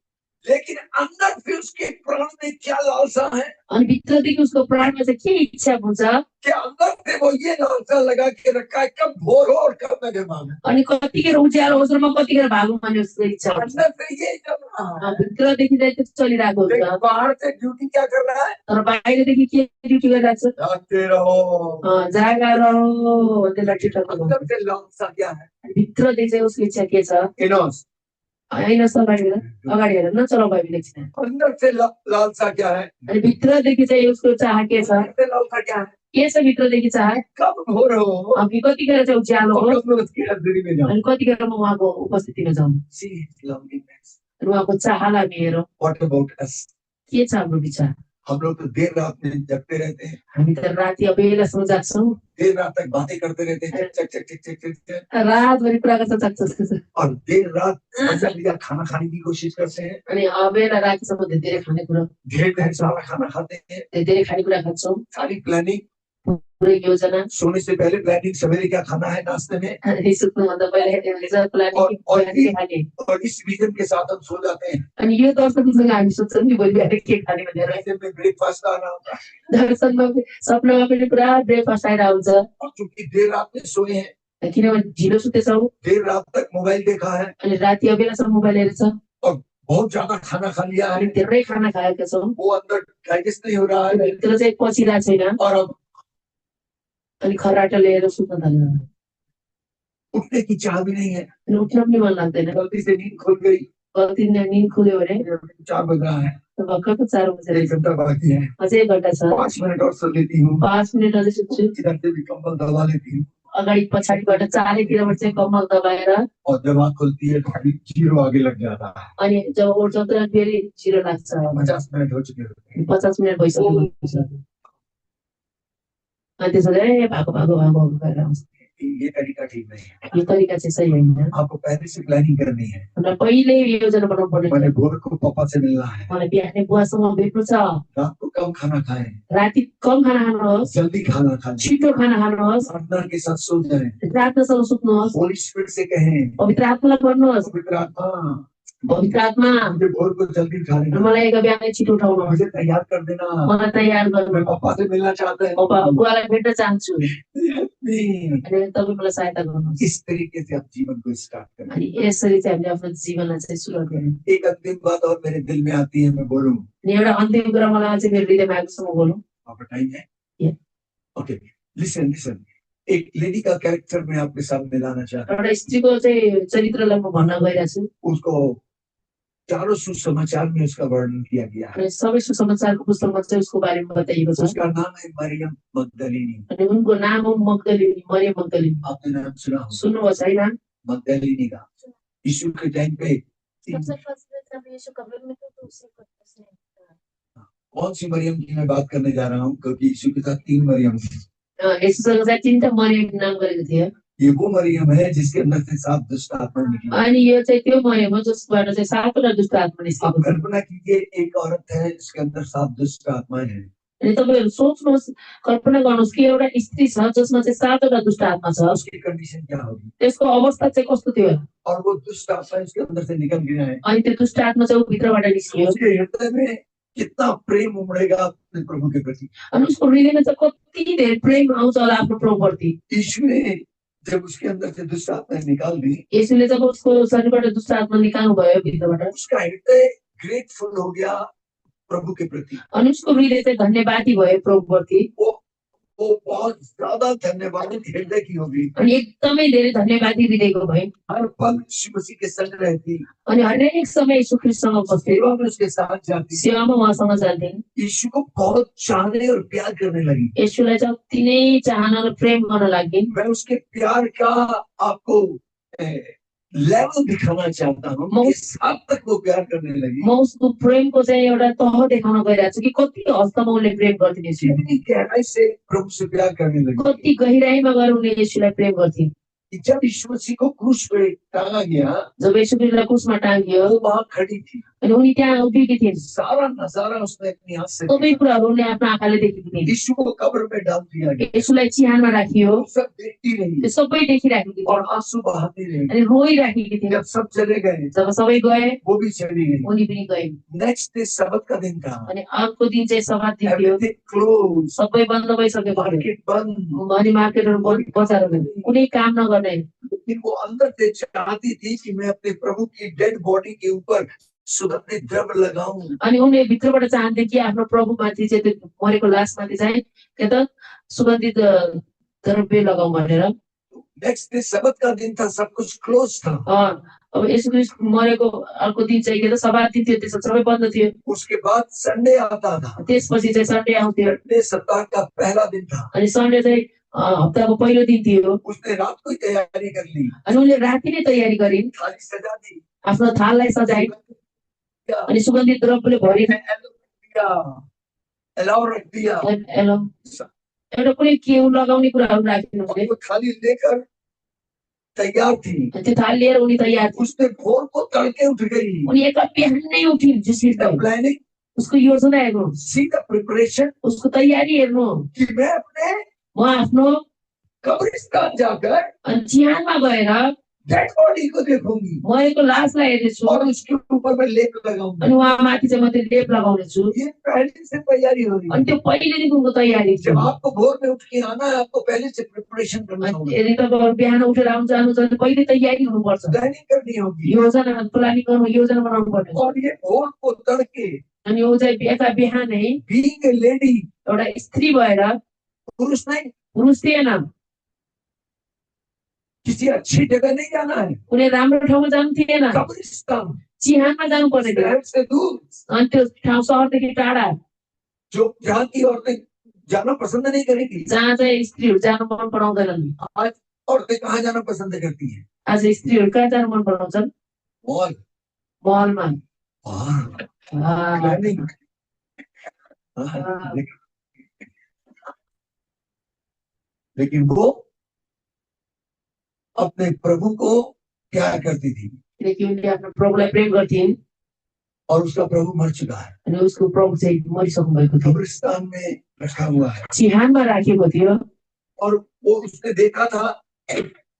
लेकिन अंदर फिर उसके प्राण में क्या लालसा है अनि भित्रदेखि उसको प्राणमा चाहिँ के इच्छा हुन्छ? कि अंदर से ने वो ये लालसा लगा के रखा है कब भोर हो और कब मैं मांगू। अनि कतिखेर उज्यालो होस् र म कतिखेर भागौँ भन्ने उसको इच्छा हुन्छ। अंदर से ये चल रहा है। भित्रदेखि चाहिँ त्यो चलिरहेको हुन्छ। लेकिन बाहर से ड्यूटी क्या कर रहा है? तर बाहिरदेखि के ड्युटी गरिरहेको छ? जागते रहो। जागा रहो त्यसलाई ठिक अंदर से लालसा क्या है? भित्रदेखि चाहिँ उसको इच्छा के छ? इनोस होइन अगाडि हेर नचलाऊ बाइबल एकछिन। अंदर से लालसा क्या है? अनि भित्रदेखि चाहिँ उसको चाह के छ? अंदर से लालसा क्या है? के छ भित्रदेखि चाह? कब भोर हो कि कतिखेर चाहिँ उज्यालो और होस् कब मैं उसकी हाजिरी में जाऊं। अनि कतिखेर म उहाँको उपस्थितिमा जाउँ। See his loneliness. अनि उहाँको चाहलाई हामी हेरौँ What about us? के छ हाम्रो विचार। हम लोग तो देर रात में जगते रहते हैं, हामी त राति अबेलासम्म जाग्छौँ, देर रात तक बातें करते रहते हैं, चक चक चक चक चक चक, रातभरि कुरा गर्छ चकचक। और देर रात समझ लिया खाना खाने की कोशिश करते हैं, अनि अबेला रातिसम्म धेरै खानेकुरा ढेर सारा खाना खाते हैं, धेरै खानेकुरा खान्छौँ। सारी प्लानिंग, पुरै योजना सोने से पहले प्लानिंग, सवेरे क्या खाना है नाश्ते में, अनि सुत्नुभन्दा पहिला प्लानिङ के खाने। और इस विजन के साथ हम सो जाते हैं। अनि यो दर्शनसँग हामी सोच्छौँ कि भोलि बिहान के खाने भनेर। ऐसे में ब्रेकफास्ट आना होता है, दर्शनमा सपनामा पनि पुरा ब्रेकफास्ट आइरहेको हुन्छ। और चूंकि देर रात में सोए हैं, किनभने ढिलो सुतेछौँ, देर रात तक मोबाइल देखा है, अनि राति अबेलासम्म मोबाइल हेरेछ, बहुत ज्यादा खाना खा लिया अनि है, धेरै खाना खाएका छौँ, वो अंदर डाइजेस्ट नहीं हो रहा है, भित्र चाहिँ पचिरहेको छैन, और अब अनि खराटा लिएर सुत्न थाल्यो। उठने की चाह भी नहीं है, अनि उठ्न पनि मन लाग्दैन। गलती से नींद खुल गई, गल्ती निन्द खुल्यो भने 4 बज रहा है, भर्खरको 4 बजेर 1 घंटा बाकी है, अझै 1 घन्टा छ, 5 मिनट और सो लेती हूँ, 5 मिनट अझै सुत्छु। इधर से भी कंबल दबा लेती हूँ, अगाडि पछाडिबाट चारैतिरबाट चाहिँ कम्मल दबाएर और जब आँख खुलती है तो अभी 0 आगे लग जाता है। अनि जब उठ्छ त फेरि 0 लाग्छ। 50 मिनट हो चुके होते हैं, 50 मिनट भइसक्यो हुन्छ। अनि त्यसैले भागो गरेर आउँछ। ये तरीका ठीक नहीं है। यो तरिका चाहिँ सही होइन। आपको पहले से प्लानिङ करनी है। र पहिले योजना बनाउनु पर्ने। मैंने भोर को पापा से मिलना है, मलाई बिहानै बुवासँग भेट्नु छ। रात को कम खाना खाएं, राति कम खाना खानुहोस्, जल्दी खाना खाएं, छिटो खाना खानुहोस्, प्रार्थना के साथ सो जाएं, प्रार्थनासँग सुत्नुहोस्, होली स्पिरिट से कहें, पवित्र आत्मालाई भन्नुहोस्, पवित्र आत्मा मुझे भोर को जल्दी उठा लेना, मलाई एक बिहानै छिटो उठाउनु, मुझे तैयार कर देना, मलाई तयार गर्नु, मैं पापा से मिलना चाहता हूँ, बुवालाई भेट्न चाहन्छु, अनि तपाईँ मलाई सहायता गर्नुहोस्। इस तरीके से आप जीवन को स्टार्ट करें। अनि यसरी चाहिँ हामीले आफ्नो जीवनलाई चाहिँ सुरुवात गरौँ। एक अंतिम बात और मेरे दिल में आती है, मैं बोलूं। अनि एउटा अन्तिम कुरा मलाई चाहिँ मेरो हृदयमा आएको छ, म बोलौँ। आपका टाइम है? Yeah. Okay, listen. एक लेडी का कैरेक्टर मैं आपके सामने लाना चाहता हूँ। एउटा स्त्रीको चाहिँ चरित्रलाई म भन्न गइरहेको छु। उसको चारों सुसमाचार में उसका वर्णन किया गया है। सबै सुसमाचारको पुस्तकमा चाहिँ उसको बारेमा बताइएको छ। उसका नाम है मरियम मगदलिनी। अनि उनको नाम हो मगदलिनी, मरियम मगदलिनी। आपने नाम सुना हो? सुन्नुभयो छैन? मगदलिनी का यीशु के टाइम पे सबसे फर्स्ट में जब यीशु कब्र में थे तो उसी को उसने कौन सी मरियम की मैं बात करने जा रहा हूँ, क्योंकि यीशु के साथ 3 मरियम थी। यसुसँग चाहिँ 3टा मरियम नाम गरेको थियो। ये वो मरियम है जिसके अंदर से 7 दुष्ट आत्मा निकली। अनि यो चाहिँ त्यो मरियम हो जसबाट चाहिँ 7वटा दुष्ट आत्मा आप निस्केको छ। कल्पना कीजिए, एक औरत है जिसके अंदर 7 दुष्ट आत्माएं हैं। अनि तपाईहरु सोच्नुहोस्, कल्पना गर्नुहोस् कि एउटा स्त्री छ जसमा चाहिँ 7वटा दुष्ट आत्मा छ। उसकी कंडीशन क्या होगी? त्यसको अवस्था चाहिँ कस्तो थियो? और वो दुष्ट आत्मा इसके अंदर से निकल गया है। अनि त्यो दुष्ट आत्मा चाहिँ भित्रबाट निस्कियो। उसके हृदय में कितना प्रेम उमड़ेगा अपने प्रभु के प्रति। अनि उसको हृदयमा चाहिँ कति धेरै प्रेम आउँछ होला आफ्नो प्रभुप्रति। यीशु ने जब उसके अंदर से दुष्ट आत्मा निकाल दी, यसुले जब उसको शरीरबाट दुष्ट आत्मा निकाल्नु भयो भित्रबाट, उसका हृदय ग्रेटफुल हो गया प्रभु के प्रति। अनि उसको हृदय चाहिँ धन्यवादी भयो प्रभुप्रति। वो बहुत ज्यादा धन्यवादी हृदय की होगी। अनि एकदमै धेरै धन्यवादी हृदयको भयो। हर पल यीशु मसीह के संग रहती, अनि हरेक समय यीशु ख्रीष्टसँग बस्थे, सेवा में उसके साथ जाती, सेवामा उहाँसँग जान्थे। यीशु को बहुत चाहने और प्यार करने लगी। यीशुलाई चाहिँ अति नै चाहना र प्रेम गर्न लागि। मैं उसके प्यार का आपको लेवल दिखाना चाहता हूँ, किस हद तक वो प्यार करने लगी। म उसको प्रेमको चाहिँ एउटा तह देखाउन गइरहेको छु कि कति हदसम्म उसले प्रेम गर्थे यीशुलाई, कितनी गहराई से प्रभु से प्यार करने लगी। कति गहिराईमा गएर उनले यीशुलाई प्रेम गर्थे। जब यीशु मसीह को क्रूस पे टांगा गया जब यीशु ख्रिस्टलाई क्रुसमा टाँगियो वो वहां खड़ी थी, अनि उनी त्यहाँ उभिएकी थिइन्। सारा नजारा उसने अपनी आंख से सबै देखा। कुराहरू उनले आफ्नो आँखाले देखेकी थिइन्। यीशु को कब्र में डाल दिया गया, यीशुलाई चिहानमा राखियो, वो सब देखती रही त्यो सबै देखिराखेकी और थिइन् आंसू बहाती रही। अनि रोइराखेकी थिइन्। जब सब चले गए जब सबै गए वो भी चली गई। उनी पनि गए। नेक्स्ट डे सबत का दिन था, अनि अर्को दिन चाहिँ सब्बात दिन थियो। एवरीथिंग क्लोज, सबै बन्द भइसकेको थियो। मार्केट बंद, अनि मार्केटहरू बन्द, बजारहरू कुनै काम नगर्ने। लेकिन वो अंदर से चाहती थी कि मैं अपने प्रभु की डेड बॉडी के ऊपर सुगंधित द्रव्य लगाऊं। अनि उनले भित्रबाट चाहन्थे कि आफ्नो प्रभुमाथि चाहिँ त्यो मरेको लासमाथि चाहिँ के त सुगन्धित द्रव्य लगाउँ भनेर। नेक्स्ट डे सबत का दिन था, सब कुछ क्लोज था। अब यीशु ख्रिस्ट मरेको अर्को दिन चाहिँ के त सब्बात दिन थियो, त्यसो सबै बन्द थियो। उसके बाद संडे आता था, त्यसपछि चाहिँ सन्डे आउँथ्यो। संडे सप्ताह का पहला दिन था। अनि सन्डे चाहिँ हप्ताको पहिलो दिन थियो। उसने रात को ही तैयारी कर ली, अनि उनले राति नै तयारी गरिन्, थाली सजा दी, आफ्नो थाललाई सजाइन् अनि सुगन्धित द्रव्यले भरिन्। अलाउ रख दिया, एउटा कुनै केहु लगाउने कुराहरू राखिनु पर्यो। वो थाली लेकर तैयार थी। त्यो थाल लिएर उनी तयार थिए। उसने भोर को तड़के उठ गई। उनी एक बिहान नै उठिन्। प्लानिंग, उसको योजना हेर्नु, सी द प्रिपरेशन, उसको तयारी हेर्नु कि मैं अपने म आफ्नो कब्रिस्तान जाकर चिहानमा गएर डेड बॉडी को देखूंगी मरेको लासलाई हेर्नेछु और उसके ऊपर मैं लेप लगाऊंगी। अनि उहाँ माथि चाहिँ म त्यो लेप लगाउनेछु। ये पहले से तैयारी हो रही है। अनि त्यो पहिलेदेखिको तयारी जब थियो। आपको भोर में उठ के आना है, आपको पहले से प्रिपरेशन करना होगा, यदि तपाईहरु बिहान उठेर आउनु जानुहुन्छ भने पहिले तयारी हुनुपर्छ, प्लानिंग करनी होगी। योजना प्लानिङ गर्नु, योजना बनाउनु पर्छ। और ये भोर को तड़के अनि यो चाहिँ एका बिहानै बीइंग ए लेडी, एउटा स्त्री भएर, पुरुष नहीं, पुरुष थिएन, किसी अच्छी जगह नहीं जाना है, कुनै राम्रो ठाउँमा जानु थिएन, कब्रिस्तान, चिहानमा जानु पर्ने थियो। शहर से दूर, अनि त्यो ठाउँ सहरदेखि टाढा, जो जहाँ की औरतें जाना पसंद नहीं करेगी। जहाँ चाहिँ स्त्रीहरू जानु मन पराउँदैनन्। आज औरतें कहाँ जाना पसंद करती हैं? आज स्त्रीहरू कहाँ जानु मन पराउँछन्? मॉल, मलमा। प्लानिंग। लेकिन वो अपने प्रभु को प्यार करती थी किनकि उनले आफ्नो प्रभुलाई प्रेम गर्थिन् और उसका प्रभु मर चुका है, अनि उसको प्रभु चाहिँ मरिसक्नु भएको थियो, कब्रिस्तान में रखा हुआ है। चिहानमा राखेको थियो। और वो उसने देखा था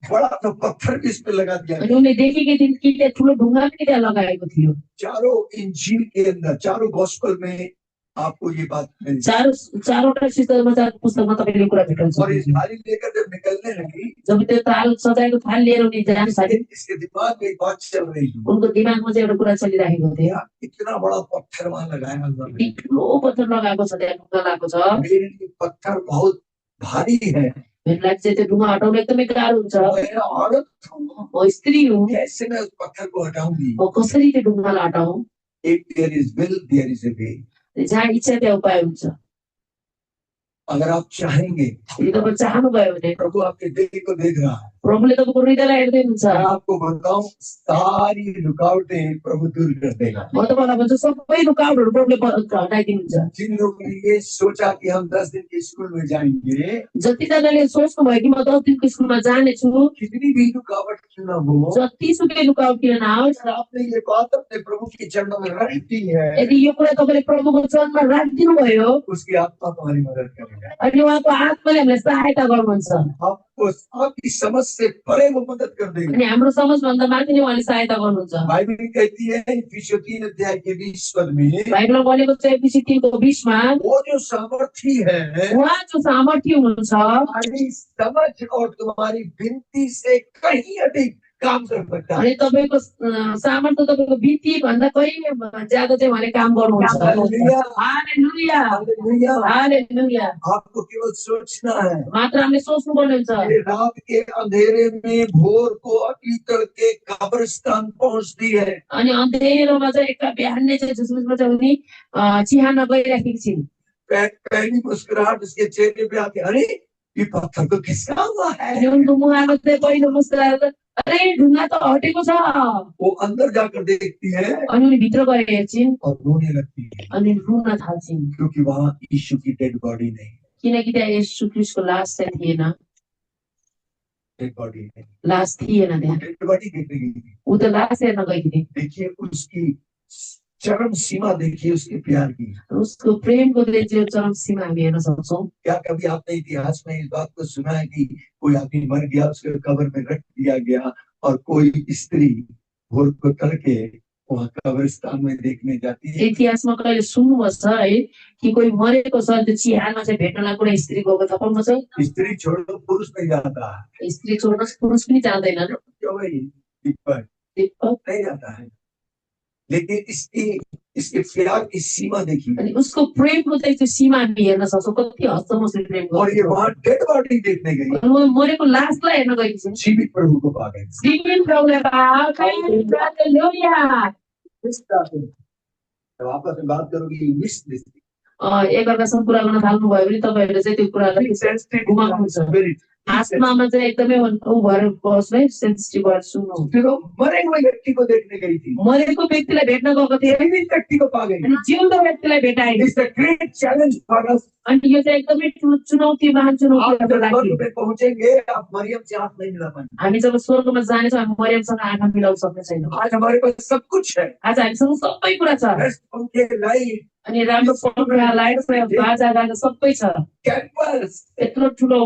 बड़ा सा पत्थर भी इस पे लगा दिया। अनि उनले देखेकी थिइन् कि त्यहाँ ठुलो ढुङ्गा पनि त्यहाँ लगाएको थियो। चारों इंजील के अंदर, चारों गॉस्पेल में आपको ये बात मिल चारवटा सुसमाचार पुस्तकमा तपाईले कुरा भेट्नुहुन्छ। और इस थाली लेकर जब निकलने लगी, जब त्यो थाल सजाएको थाल लिएर उनी जान थाले, इसके दिमाग में एक बात चल रही थी, उनको दिमागमा चाहिँ एउटा कुरा चलिरहेको थियो, यार इतना बड़ा पत्थर वहां लगाया हुआ है, ठुलो पत्थर लगाएको छ, त्यहाँ ढुङ्गा लगाएको छ, मेरे लिए पत्थर बहुत भारी है, मेरो लागि चाहिँ त्यो ढुङ्गा हटाउन एकदमै गाह्रो हुन्छ, मैं औरत हूँ, म स्त्री हुँ, कैसे मैं उस पत्थर को हटाऊंगी? म कसरी त्यो ढुङ्गालाई हटाउँ? If there is will, there is a way. जहाँ इच्छा त्यहाँ उपाय हुन्छ। अगर आप चाहेंगे, यदि तपाईँ चाहनुभयो भने प्रभु आपके दिल को देख रहा है। प्रभुले तपाईँको हृदयलाई हेर्दै हुनुहुन्छ। मैं आपको बताऊं, सारी रुकावटें प्रभु दूर कर देगा। म तपाईँलाई भन्छु सबै रुकावटहरू प्रभुले हटाइदिनुहुन्छ। जिन लोगों ने ये सोचा कि हम 10 दिन के स्कूल में जाएंगे, जतिजनाले सोच्नु भयो कि म 10 दिनको स्कुलमा जानेछु, कितनी भी रुकावट क्यों ना हो, जतिसुकै रुकावट किन नआओस्, अगर आपने ये बात अपने प्रभु के चरणों में रख दी है, यदि यो कुरा तपाईँले प्रभुको चरणमा राखिदिनु भयो, उसकी आत्मा तुम्हारी मदद करेगा। अनि उहाँको आत्माले हामीलाई सहायता गर्नुहुन्छ। आपको आपकी समझ से परे वो मदद कर देगा। अनि हाम्रो समझभन्दा माथि नै उहाँले सहायता गर्नुहुन्छ। बाइबल कहती है इफिसियों 3 अध्याय के 20 पद में, बाइबलमा भनेको छ एफिसी 3:20 मा, वो जो सामर्थी है, उहाँ जो सामर्थ्य हुनुहुन्छ, तुम्हारी समझ और तुम्हारी विनती से कहीं अधिक काम कर सकता है। अनि तपाईँको सामर्थ्य तपाईँको बिन्ती भन्दा कहीँ ज्यादा चाहिँ उहाँले काम गर्नुहुन्छ। हालेलुया, हालेलुया, हालेलुया। हालेलुया। आपको केवल सोचना है, मात्र हामीले सोच्नुपर्ने हुन्छ। ये रात के अंधेरे में भोर को अटी तड़के कब्रिस्तान पहुंचती है। अनि अँधेरोमा चाहिँ एका बिहानै चाहिँ जसमा चाहिँ उनी चिहानमा गइराखेकी छिन्। पहली मुस्कुराहट उसके चेहरे पे आती, अरे ये पत्थर तो खिसका हुआ है। अनि उनको मुहारमा चाहिँ पहिलो मुस्कुराएर अरे ढुङ्गा त हटेको छ। वो अंदर जाकर देखती है अनि उनी भित्र गएर हेर्छिन् और रोने लगती है, अनि रुन थाल्छिन्, क्योंकि वहां यीशु की डेड बॉडी नहीं। किनकि त्यहाँ येशू ख्रीष्टको लास चाहिँ थिएन। डेड बॉडी है, लास थिएन त्यहाँ डेड बॉडी देखने गई थी। ऊ त लास हेर्न गएको थिए। देखिए उसकी चरम सीमा, देखिए उसके प्यार की। उसको प्रेमको चाहिँ चरम सीमा हामी हेर्न सक्छौँ। क्या कभी आपने इतिहास में इस बात को सुना है कि कोई आदमी मर गया, उसके कब्र में रख दिया गया और कोई स्त्री भोर को तड़के वहाँ कब्रिस्तान में देखने जाती है? इतिहासमा कहिले सुन्नुभएको छ है कि कोही मरेको छ त्यो चिहानमा चाहिँ भेट्नलाई कुनै स्त्री गएको थाहा पाउनु छ? स्त्री छोड़ो पुरुष नहीं जाता है। स्त्री छोड्न पुरुष पनि जाँदैनन्। क्यों भाई? दीपक नहीं जाता है, लेकिन इसके प्यार की सीमा देखिए। अनि उसको प्रेमको चाहिँ त्यो सीमा हामी हेर्न सक्छौँ, कति हदसम्म उसले प्रेम और ये गर्छ। वहाँ डेड बॉडी देखने गई, मरेको लासलाई हेर्न गएको छ। जीवित प्रभु को पा गई। जीवन प्रभुलाई पाए। हालेलुया। जब आपस में बात करोगे मिस दिस एकअर्कासँग कुरा गर्न थाल्नु भयो भने तपाईहरुले चाहिँ त्यो कुरालाई गुमाउनुहुन्छ। आत्मामा चाहिँ एकदमै उ भएर बस्नु है, सेन्सिटिभ भएर सुन्नु। फिर वो मरे हुए व्यक्ति को देखने गई थी, मरेको व्यक्तिलाई भेट्न गएको थिए, जीवित व्यक्ति को पा गई। अनि जिउँदो व्यक्तिलाई भेटाए। It's a great challenge for us। अनि यो चाहिँ एकदमै ठुलो चुनौती, महान चुनौती आप हाम्रो जब लागि। स्वर्ग में पहुंचेंगे, आप मरियम से हाथ नहीं मिला पाएंगे। हामी जब स्वर्गमा जानेछौँ, हामी मरियमसँग आँखा मिलाउन सक्ने छैनौँ। आज हमारे पास सब कुछ है, आज हामीसँग सबै कुरा छ। रेस्ट, पंखे, लाइट, अनि राम्रो पढ्न, लाइट, बाजा गाजा सबै छ। कैंपस, यत्रो ठुलो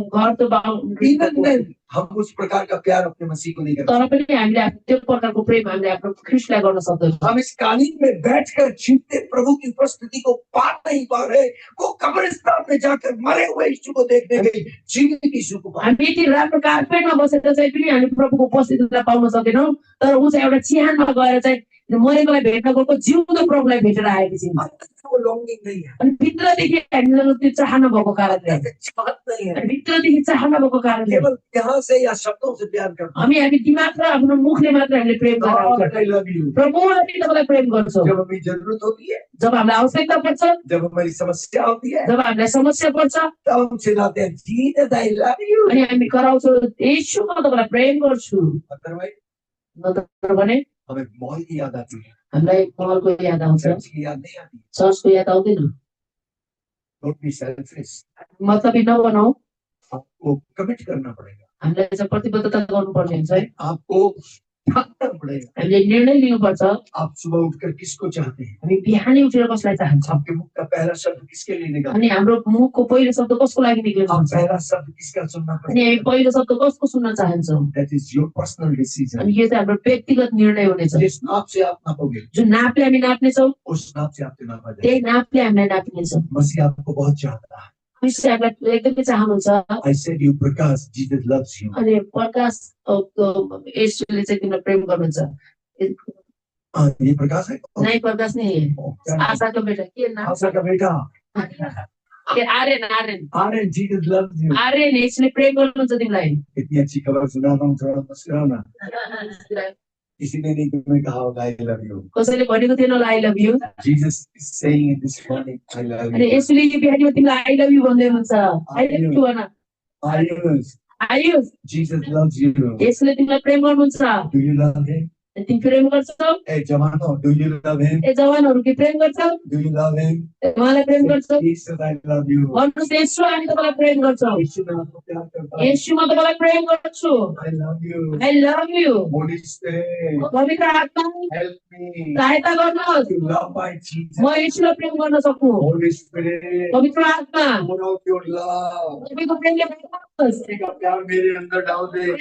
घर त इवन देन हम उस प्रकार का प्यार अपने मसीह को नहीं करते। तर पनि हामीले त्यो प्रकारको प्रेम हामीले आफ्नो ख्रीष्टलाई गर्न सक्दैनौँ। हम इस कालीन में बैठकर जीवते प्रभु की उपस्थिति को पा नहीं पा रहे। वो कब्रिस्तान में जाकर मरे हुए यीशु को देखने गई, जीवित यीशु को पा। हामी यति राम्रो कार्पेटमा बसेर चाहिँ पनि हामी प्रभुको उपस्थितिलाई पाउन सकेनौँ, तर ऊ चाहिँ एउटा चिहानमा गएर चाहिँ मरेकोलाई भेट्न गएको जिउँदो प्रभुलाई भेटेर आएकी छिन्। वो लॉन्गिंग नहीं है, अनि भित्रदेखि हामीसँग त्यो चाहना भएको कारणले, चाहत नहीं है, अनि भित्रदेखि चाहना भएको कारणले केवल यहाँ से या शब्दों से प्यार करते हामी दिमाग र आफ्नो मुखले मात्र हामीले प्रेम हैं। गर्छौँ। I love you। प्रभु हामी तपाईँलाई प्रेम गर्छौँ। जब हमें जरूरत होती है, जब हामीलाई आवश्यकता पर्छ, जब हमारी समस्या होती है, जब हामीलाई समस्या पर्छ, तब हम चिल्लाते हैं, जीसस I love you। अनि हामी कराउँछौँ, येशू म तपाईँलाई प्रेम गर्छु। अदरवाइज नत्र भने हमें मॉल की याद आती है, हामीलाई मलको याद आउँछ, चर्च की याद नहीं आती। चर्चको याद आउँदैन। Don't be selfish. मतलब नबनाऊ, आपको कमिट करना पड़ेगा, हामीलाई चाहिँ प्रतिबद्धता गर्नुपर्ने हुन्छ है। आपको ठानना पड़ेगा। हामीले निर्णय लिनुपर्छ, आप सुबह उठकर किसको चाहते हैं? हामी बिहानै उठेर कसलाई चाहन्छ, आपके मुख का पहला शब्द किसके लिए निकलता अनि हाम्रो मुखको पहिलो शब्द कसको लागि है? निक्लेको आप हुन्छ, पहला शब्द किसका सुनना अनि हामी पड़ेगा? पहिलो शब्द कसको सुन्न चाहन्छौँ। That is your personal decision। अनि यो चाहिँ हाम्रो व्यक्तिगत निर्णय हुनेछ। जिस नाप से आप नापोगे, जुन नापले हामी नाप्नेछौँ, उस नाप से आपके नापा त्यही जाएगा। नापले हामीलाई नापिनेछ। मसीह आपको बहुत चाहता है। कृष्ण हामीलाई एकदमै चाहनुहुन्छ। I said you Prakash, Jesus loves you। अनि प्रकाश येशूले चाहिँ तिमीलाई प्रेम गर्नुहुन्छ। ये प्रकाश है। नहीं, प्रकाश नहीं है, क्या नाम? आशा का बेटा। के नाम? आशा का बेटा। के Aryan, Aryan, Aryan, Jesus loves you। Aryan यसले प्रेम गर्नुहुन्छ तिमीलाई। इतनी अच्छी खबर सुना रहा हूँ, थोड़ा मुस्कुराओ ना। किसी ने नहीं तुम्हें कहा होगा I love you। कसैले भनेको थिएन होला I love you. Jesus is saying in this morning I love अनि you। यसले यो बिहानीमा तिमीलाई आई लभ यू भन्दै हुनुहुन्छ। आई लभ यू भन। Ayush, Ayush, Jesus loves you। यसले तिमीलाई प्रेम गर्नुहुन्छ। Do you love him? तिमी प्रेम गर्छौ? ए जवानों, do you love him? ए जवानहरू के प्रेम गर्छौ? Do you love him? उहाँलाई प्रेम गर्छौ? Jesus I love you। भन्नुहोस्, येशू हामी तपाईँलाई प्रेम गर्छौँ। यीशु मैं आपको प्यार करता हूँ। येशू म तपाईँलाई प्रेम गर्छु। I love you। I love you. Holy Spirit, पवित्र आत्मा help me सहायता गर्नुहोस्, to love my Jesus। म येशूलाई प्रेम गर्न सकूँ। Holy Spirit, पवित्र आत्मा pour out your love। तपाईँको प्रेमले भर्नुहोस्। का प्यार मेरे अंदर डाल दे।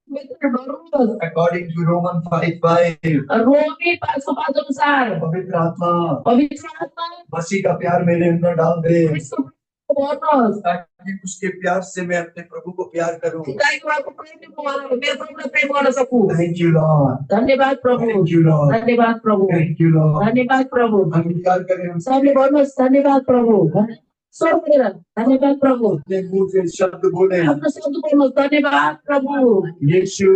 भित्र भर्नुहोस्। According to Romans 5:5। रोमी 5:5 अनुसार पवित्र आत्मा, पवित्र आत्मा मसीह का प्यार मेरे अंदर डाल दे, यसको प्रेमले भर्नुहोस्। ताकि उसके प्यार से मैं अपने प्रभु को प्यार करूं। ताकि उहाँको प्रेमले म उहाँलाई मेरो प्रभुलाई प्रेम गर्न सकूँ। Thank you Lord। धन्यवाद प्रभु, Thank you Lord। धन्यवाद प्रभु, Thank you Lord। धन्यवाद प्रभु। अंगीकार करें हम सबले भन्नुहोस्, धन्यवाद प्रभु। स्वर गरेर धन्यवाद प्रभु। अपने मुंह से शब्द बोले, आफ्नो शब्द बोल्नुहोस्, धन्यवाद प्रभु। यीशु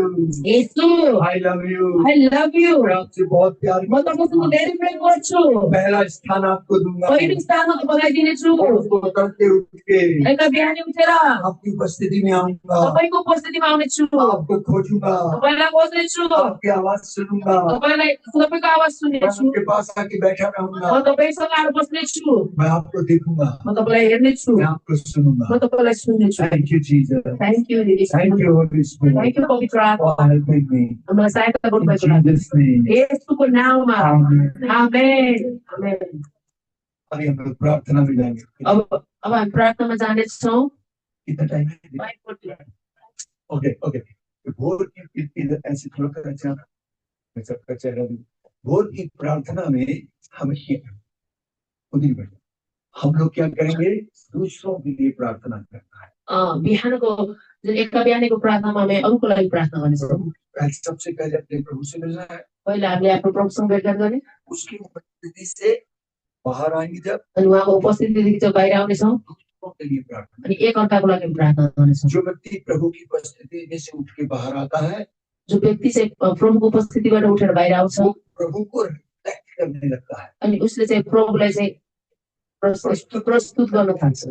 येशू I love you। I love you. मैं आपसे बहुत प्यार म तपाईँसँग धेरै प्रेम गर्छु। पहला स्थान आपको दूंगा। पहिलो स्थानमा तपाईँलाई दिनेछु। आपको करते उठ के एउटा बिहानी उठेर आपकी उपस्थिति में आऊंगा, तपाईँको उपस्थितिमा आउनेछु। आपको खोजूंगा, तपाईँलाई खोज्नेछु, आपकी आवाज सुनूंगा, तपाईँलाई तपाईँको आवाज मैं सुन्नेछु, आपके पास आके बैठा रहूंगा, म तपाईँसँग आएर बस्नेछु, मैं आपको देखूंगा, म तपाईँलाई हेर्नेछु, मैं आपको सुनूंगा. म तपाईँलाई सुन्नेछु। Thank you, Jesus. Thank you दिदी, Thank you, Holy Spirit, thank you पवित्र आत्मा, for helping me. हामीलाई सहायता In गर्नुभएको लागि। Jesus' name. येशूको नाममा Amen. आमेन, आमेन। अभी हम लोग प्रार्थना में जाएंगे. अब हामी प्रार्थनामा जानेछौँ। कितना टाइम है? ओके. भोर की ऐसे थोड़ा कर अच्छा मैं सबका चेहरा दूं. भोर की प्रार्थना में हम हम लोग क्या करेंगे? दूसरों के लिए प्रार्थना करना है. बिहानको जुन एका बिहानीको प्रार्थनामा हामी अरूको लागि प्रार्थना गर्नेछौँ। सबसे पहले अपने प्रभु से मिलना है. पहिला हामीले आफ्नो प्रभुसँग भेटघाट गर्ने, उसकी उपस्थिति से बाहर आएंगे जब, अनि उहाँको उपस्थितिदेखि चाहिँ बाहिर आउनेछौँ, दूसरों के लिए प्रार्थना. अनि एक अर्काको लागि प्रार्थना गर्नेछौँ। जो व्यक्ति प्रभु की उपस्थिति में से उठ के बाहर आता है, जो व्यक्ति चाहिँ प्रभुको उपस्थितिबाट उठेर बाहिर आउँछ, वो प्रभु को रिफ्लेक्ट करने लगता है. अनि उसले चाहिँ प्रभुलाई चाहिँ प्रस्तुत गर्न थाल्छ।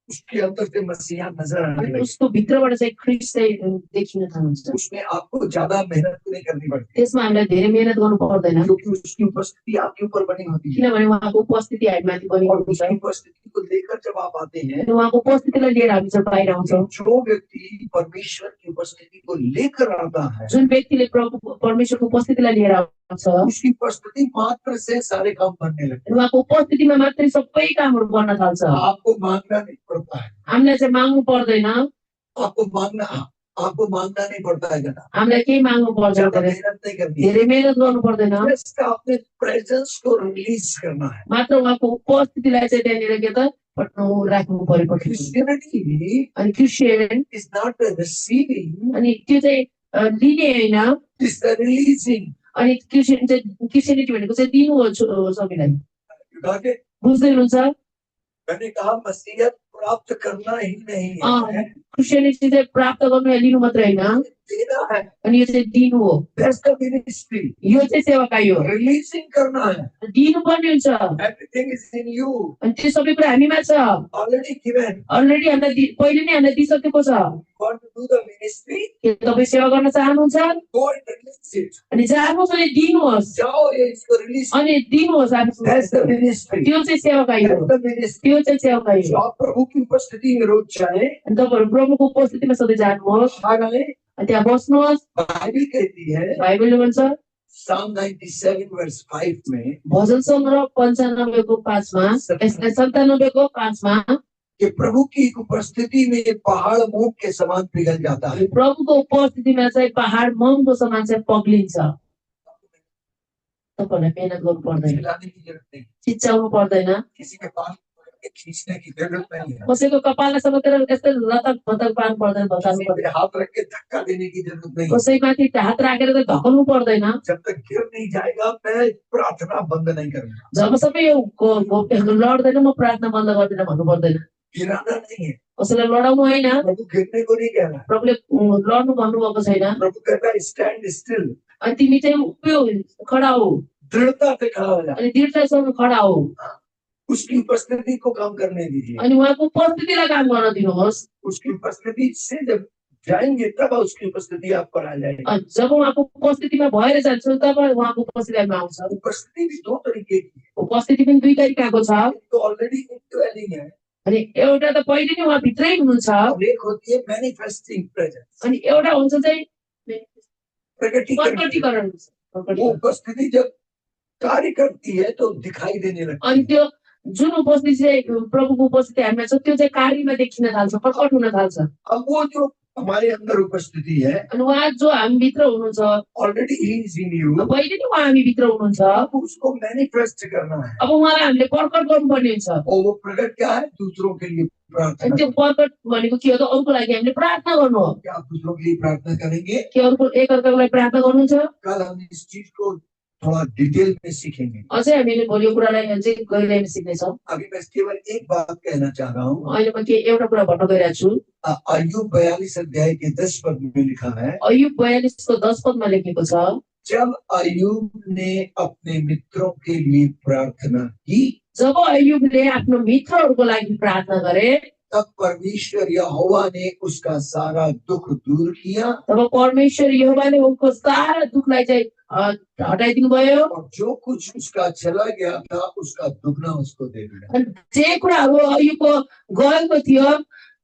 उसके अंदर से मसीहा नजर आने अनि लगता उसको भित्रबाट चाहिँ ख्रीष्ट चाहिँ देखिन थाल्छ। है. उसमें आपको ज्यादा मेहनत नहीं करनी पड़ती, त्यसमा हामीलाई धेरै मेहनत गर्नु पर्दैन, क्योंकि उसकी उपस्थिति आपके ऊपर बनी होती है. किनभने उहाँको उपस्थिति हामीमाथि पनि और हुन्छ। उसकी उपस्थिति को लेकर जब आप आते हैं, अनि उहाँको उपस्थितिलाई लिएर हामी चाहिँ बाहिर आउँछौँ। जो व्यक्ति परमेश्वर की उपस्थिति को लेकर आता है, जुन व्यक्तिले प्रभु परमेश्वरको उपस्थितिलाई लिएर आउँछ, उसकी उपस्थिति मात्र से सारे काम बनने लगते उहाँको उपस्थितिमा मात्रै सबै कामहरू गर्न थाल्छ। हैं. आपको मांगना नहीं पड़ता है. हामीलाई चाहिँ माग्नु पर्दैन, आपको मांगना नहीं पड़ता है ज्यादा. हामीलाई केही माग्नु पर्दैन, ज्यादा मेहनत नहीं करनी है. धेरै मेहनत गर्नु पर्दैन, जस्ट अपने प्रेजेंस को रिलीज करना है. मात्र उहाँको उपस्थितिलाई चाहिँ त्यहाँनिर के त राख्नु पर्यो। Christianity अनि Christian is not a receiving, अनि त्यो चाहिँ लिने होइन, it's a releasing. अनि क्रिस्चियनिटी भनेको चाहिँ दिनु हो सबैलाई। You got it? बुझ्दै हुनुहुन्छ? मैंने कहा मसीहत प्राप्त करना ही नहीं है, क्रिस्चियनिटी चाहिँ प्राप्त गर्नु या लिनु मात्रै होइन, देना है. अनि यो चाहिँ दिनु हो। That's the ministry. यो चाहिँ सेवाकाई हो, Releasing करना है. दिनु पर्ने हुन्छ। Everything is in you, अनि त्यो सबै कुरा हामीमा छ, already given. अलरेडी हामीलाई पहिले नै हामीलाई दिइसकेको छ। Want to do the ministry? के तपाईँ सेवा गर्न चाहनुहुन्छ? Go and release it. अनि जानुहोस् अनि दिनुहोस्, जाओ ये इसको release. अनि दिनुहोस् आफू। That's the ministry. त्यो चाहिँ सेवाकाई हो, That's the ministry. त्यो चाहिँ सेवाकाई जो हो। आप प्रभु की उपस्थिति में रोज जाए, अनि तपाईँहरू प्रभुको उपस्थितिमा सधैँ जानुहोस्, बाहर आए. अनि त्यहाँ बस्नुहोस्। बाइबल कहती है बाइबलले भन्छ Psalm 97 verse 5 में भजन सङ्ग्रह 95को 5 मा 97 को 5 मा कि प्रभु की उपस्थिति में पहाड़ मूंग के समान पिघल जाता है. प्रभुको उपस्थितिमा चाहिँ पहाड ममको समान चाहिँ पग्लिन्छ। तपाईँहरूलाई मेहनत गर्नु पर्दैन, चिल्लाने की जरूरत नहीं, चिच्याउनु पर्दैन, किसी के बाल पकड़ के खींचने की जरूरत नहीं है, कसैको कपाललाई समातेर यस्तै लतक भतक पार्नु पर्दैन, भचाउनु किसी पर्दैन, पे हाथ रख के धक्का देने की जरूरत नहीं है. कसैमाथि हात राखेर चाहिँ धक्काउनु पर्दैन। जब तक गिर नहीं जाएगा मैं प्रार्थना बंद नहीं करूंगा. जबसम्म यो लड्दैन म प्रार्थना बन्द गर्दिनँ भन्नु पर्दैन। गिराना नहीं है, कसैलाई लडाउनु होइन, प्रभु गिरने को नहीं कह रहा है. प्रभुले लड्नु भन्नुभएको छैन। प्रभु कहता है स्टैंड स्टिल, अनि तिमी चाहिँ उयो खडा हो, दृढ़ता से खड़ा हो जा. अनि दृढतासँग खडा हो, उसकी उपस्थिति को काम करने दीजिए. अनि उहाँको उपस्थितिलाई काम गर्न दिनुहोस्। उसकी उपस्थिति से जब जाएंगे तब उसकी उपस्थिति आप पर आ जाएगी. अनि जब उहाँको उपस्थितिमा भएर जान्छौँ तब उहाँको उपस्थितिमा आउँछ। उपस्थिति भी दो तरीके की है. उपस्थिति पनि दुई तरिकाको छ, तो ऑलरेडी indwelling है, अनि एउटा त पहिले नै उहाँ भित्रै हुनुहुन्छ, और एक होती है मैनिफेस्टिंग प्रेजेंस, अनि एउटा हुन्छ चाहिँ प्रकटीकरण. प्रकटीकरण। वो उपस्थिति जब कार्य करती है तो दिखाई देने लगती अनि है. त्यो जुन उपस्थिति चाहिँ प्रभुको उपस्थिति हामीमा छ त्यो चाहिँ कार्यमा देखिन थाल्छ, प्रकट हुन थाल्छ। अब वो जो हमारे अंदर उपस्थिति है, अनि उहाँ जो हामी भित्र हुनुहुन्छ, already he is in you. पहिले नै उहाँ हामी भित्र हुनुहुन्छ, अब उसको मैनिफेस्ट करना है. अब उहाँलाई हामीले प्रकट गर्नुपर्ने हुन्छ। और वो प्रकट क्या है? दूसरों के लिए अनि प्रार्थना. त्यो प्रकट भनेको के हो त? अरूको लागि हामीले प्रार्थना गर्नु हो। क्या आप दूसरों के लिए प्रार्थना करेंगे? के अरूको एकअर्काको लागि प्रार्थना गर्नुहुन्छ? कल हम इस चीज को थोड़ा डिटेल में सीखेंगे. अझै हामीले भोलि यो कुरालाई अझै गहिराइमा सिक्नेछौँ। अभी मैं केवल एक बात कहना चाह रहा हूँ. अहिले म के एउटा कुरा भन्न गइरहेको छु। अय्यूब 42 अध्याय के 10 पद में लिखा है, अय्यूब 42 को 10 पदमा लेखेको छ, जब अय्यूब ने अपने मित्रों के लिए प्रार्थना की जब अय्यूबले आफ्नो मित्रहरूको लागि प्रार्थना गरे तब परमेश्वर यहोवा ने उसका सारा दुख दूर किया तब परमेश्वर यहोवाले उनको सारा दुखलाई चाहिँ हटाइदिनु भयो और जो कुछ उसका चला गया था उसका दुगना उसको दे दिया। अनि जे कुराहरू अयुबको गएको थियो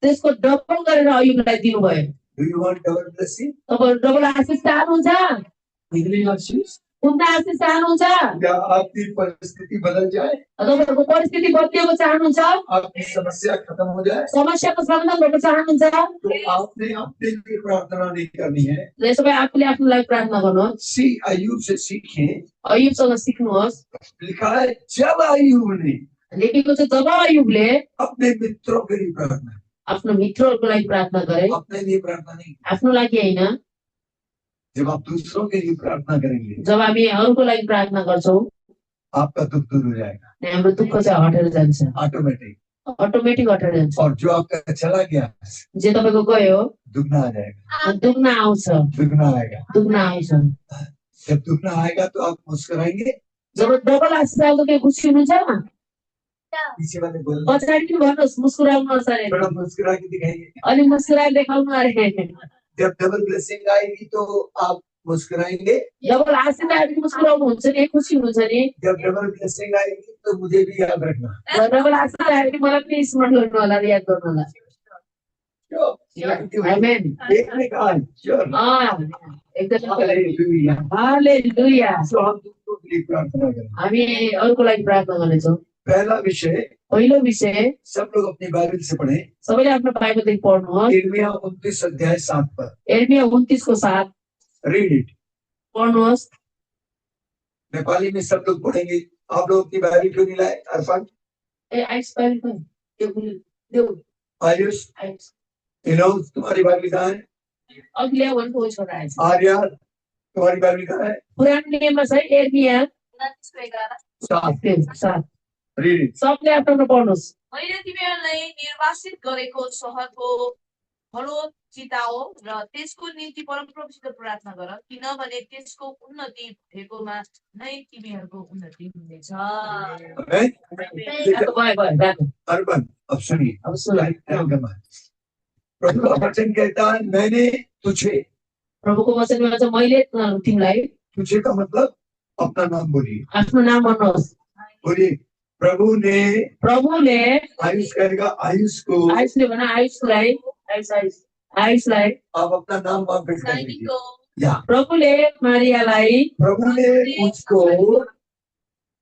त्यसको डबल गरेर अयुबलाई दिनुभयो। Do you want double blessing? तपाईहरु डबल आशिष चाहनुहुन्छ? Healing आशीष? कुन आशिष चाहनुहुन्छ? क्या आपकी परिस्थिति बदल जाए? तपाईहरुको परिस्थिति बदलिएको चाहनुहुन्छ? आपकी समस्या खत्म हो जाए? समस्याको समाधान गर्न चाहनुहुन्छ? तो आपने अपने लिए प्रार्थना नहीं करनी है। त्यसो भए आफूले आफ्नो लागि प्रार्थना गर्नुहोस्। सी अय्यूब से सीखें। अयुबसँग सिक्नुहोस्। लिखा है जब अय्यूब ने लेखेको छ जब अयुबले अपने मित्रों के लिए प्रार्थना, आफ्नो मित्रहरूको लागि प्रार्थना गरे, अपने लिए प्रार्थना नहीं। आफ्नो लागि हैन। जब आप दूसरों के लिए प्रार्थना करेंगे जब हामी अरूको लागि प्रार्थना गर्छौं आपका दुख दूर हो जाएगा, हाम्रो दुःख चाहिँ हटेर जान्छ, ऑटोमेटिक। अटोमेटिक हटेर जान्छ। और जो आपका चला गया जे तपाईको गयो दुगना आ जाएगा, दुगना आउँछ, दुगना आएगा। दुगना आउँछ। जब दुगना आएगा तो आप मुस्कुराएंगे। जब डबल आशिष आउँछ के खुसी हुनुहुन्छ? पीछे वाले बोल पछाडि पनि भन्नुहोस् मुस्कुराउनुहोस् अरे, थोड़ा मुस्कुरा के दिखाइए। अलि मुस्कुराएर देखाउनु अरे। जब डबल ब्लेसिंग आएगी तो आप मुस्कुराएंगे। डबल आशिष आएपछि मुस्कुराउनु हुन्छ नि, खुसी हुनुहुन्छ नि। जब डबल ब्लेसिंग आएगी तो मुझे भी याद रखना। डबल आशिष आएपछि मलाई पनि स्मरण गर्नु होला, याद गर्नु होला। आमेन। एक ने कहा श्योर। एकदम हालेलुया। हालेलुया। सो हम दूसरों के लिए प्रार्थना करें। हामी अरूको लागि प्रार्थना गर्नेछौँ। पहला विषय, पहिलो विषय सब लोग अपनी बाइबल से पढ़ें। सबैले आफ्नो बाइबलदेखि पढ्नुहोस्। यिर्मया 29 अध्याय 7 पर। यिर्मया 29 को 7 रीड इट। पढ्नुहोस्। नेपाली में सब लोग पढ़ेंगे। आप लोग अपनी बाइबल क्यों नहीं लाए? अर्पण ए आइस बाइबल पनि देऊ आयुष, आइस तुम्हारी बाइबल कहाँ है? अघि ल्याऊ भनेको हो छोरा आइस। आर्या तुम्हारी बाइबल कहाँ है? पुरानो नियममा छ यिर्मया 7। Read it. सबले आफ्नो पढ्नुहोस्। मैले तिमीहरूलाई निर्वासित गरेको सहरको भलो चिताओ र त्यसको निम्ति परमप्रभुसित प्रार्थना गर, किनभने त्यसको उन्नति भेकोमा नै तिमीहरूको उन्नति हुनेछ। अर्पण अब सुनिए। अब सुन। प्रभु का वचन कहता है मैंने तुझे। प्रभुको वचनमा चाहिँ मैले तिमीलाई। तुझे का मतलब अपना नाम बोलिए। आफ्नो नाम भन्नुहोस्। बोलिए प्रभुले आयुष कहेगा, आयुष को, आयुषले भन आयुषलाई, आयुषलाई आप अपना नाम वहां पे कर दीजिए। प्रभुले मारियालाई, प्रभुले मुझको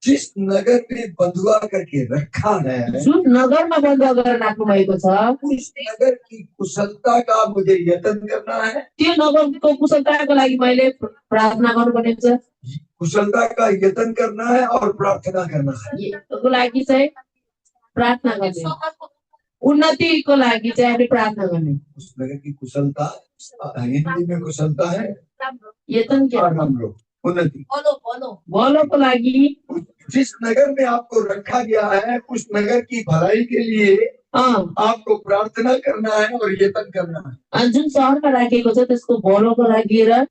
जिस नगर में बंधुआ करके रखा है, जुन नगरमा बन्धुवा गरेर राख्नु भएको छ, उस नगर की कुशलता का मुझे यत्न करना है। त्यो नगरको कुशलताको लागि मैले प्रार्थना गर्नुपर्ने छ। कुशलता का यत्न करना है और प्रार्थना करना है। यसको लागि चाहिँ प्रार्थना गर्ने, उन्नतिको लागि चाहिँ हामी प्रार्थना गर्ने। उस नगर की कुशलता, हिंदी में कुशलता है यत्न के उन्नति, भलोको लागि। जिस नगर में आपको रखा गया है उस नगर की भलाई के लिए आपको प्रार्थना करना है और यत्न करना है। जुन सहरमा राखेको छ त्यसको भलोको लागि र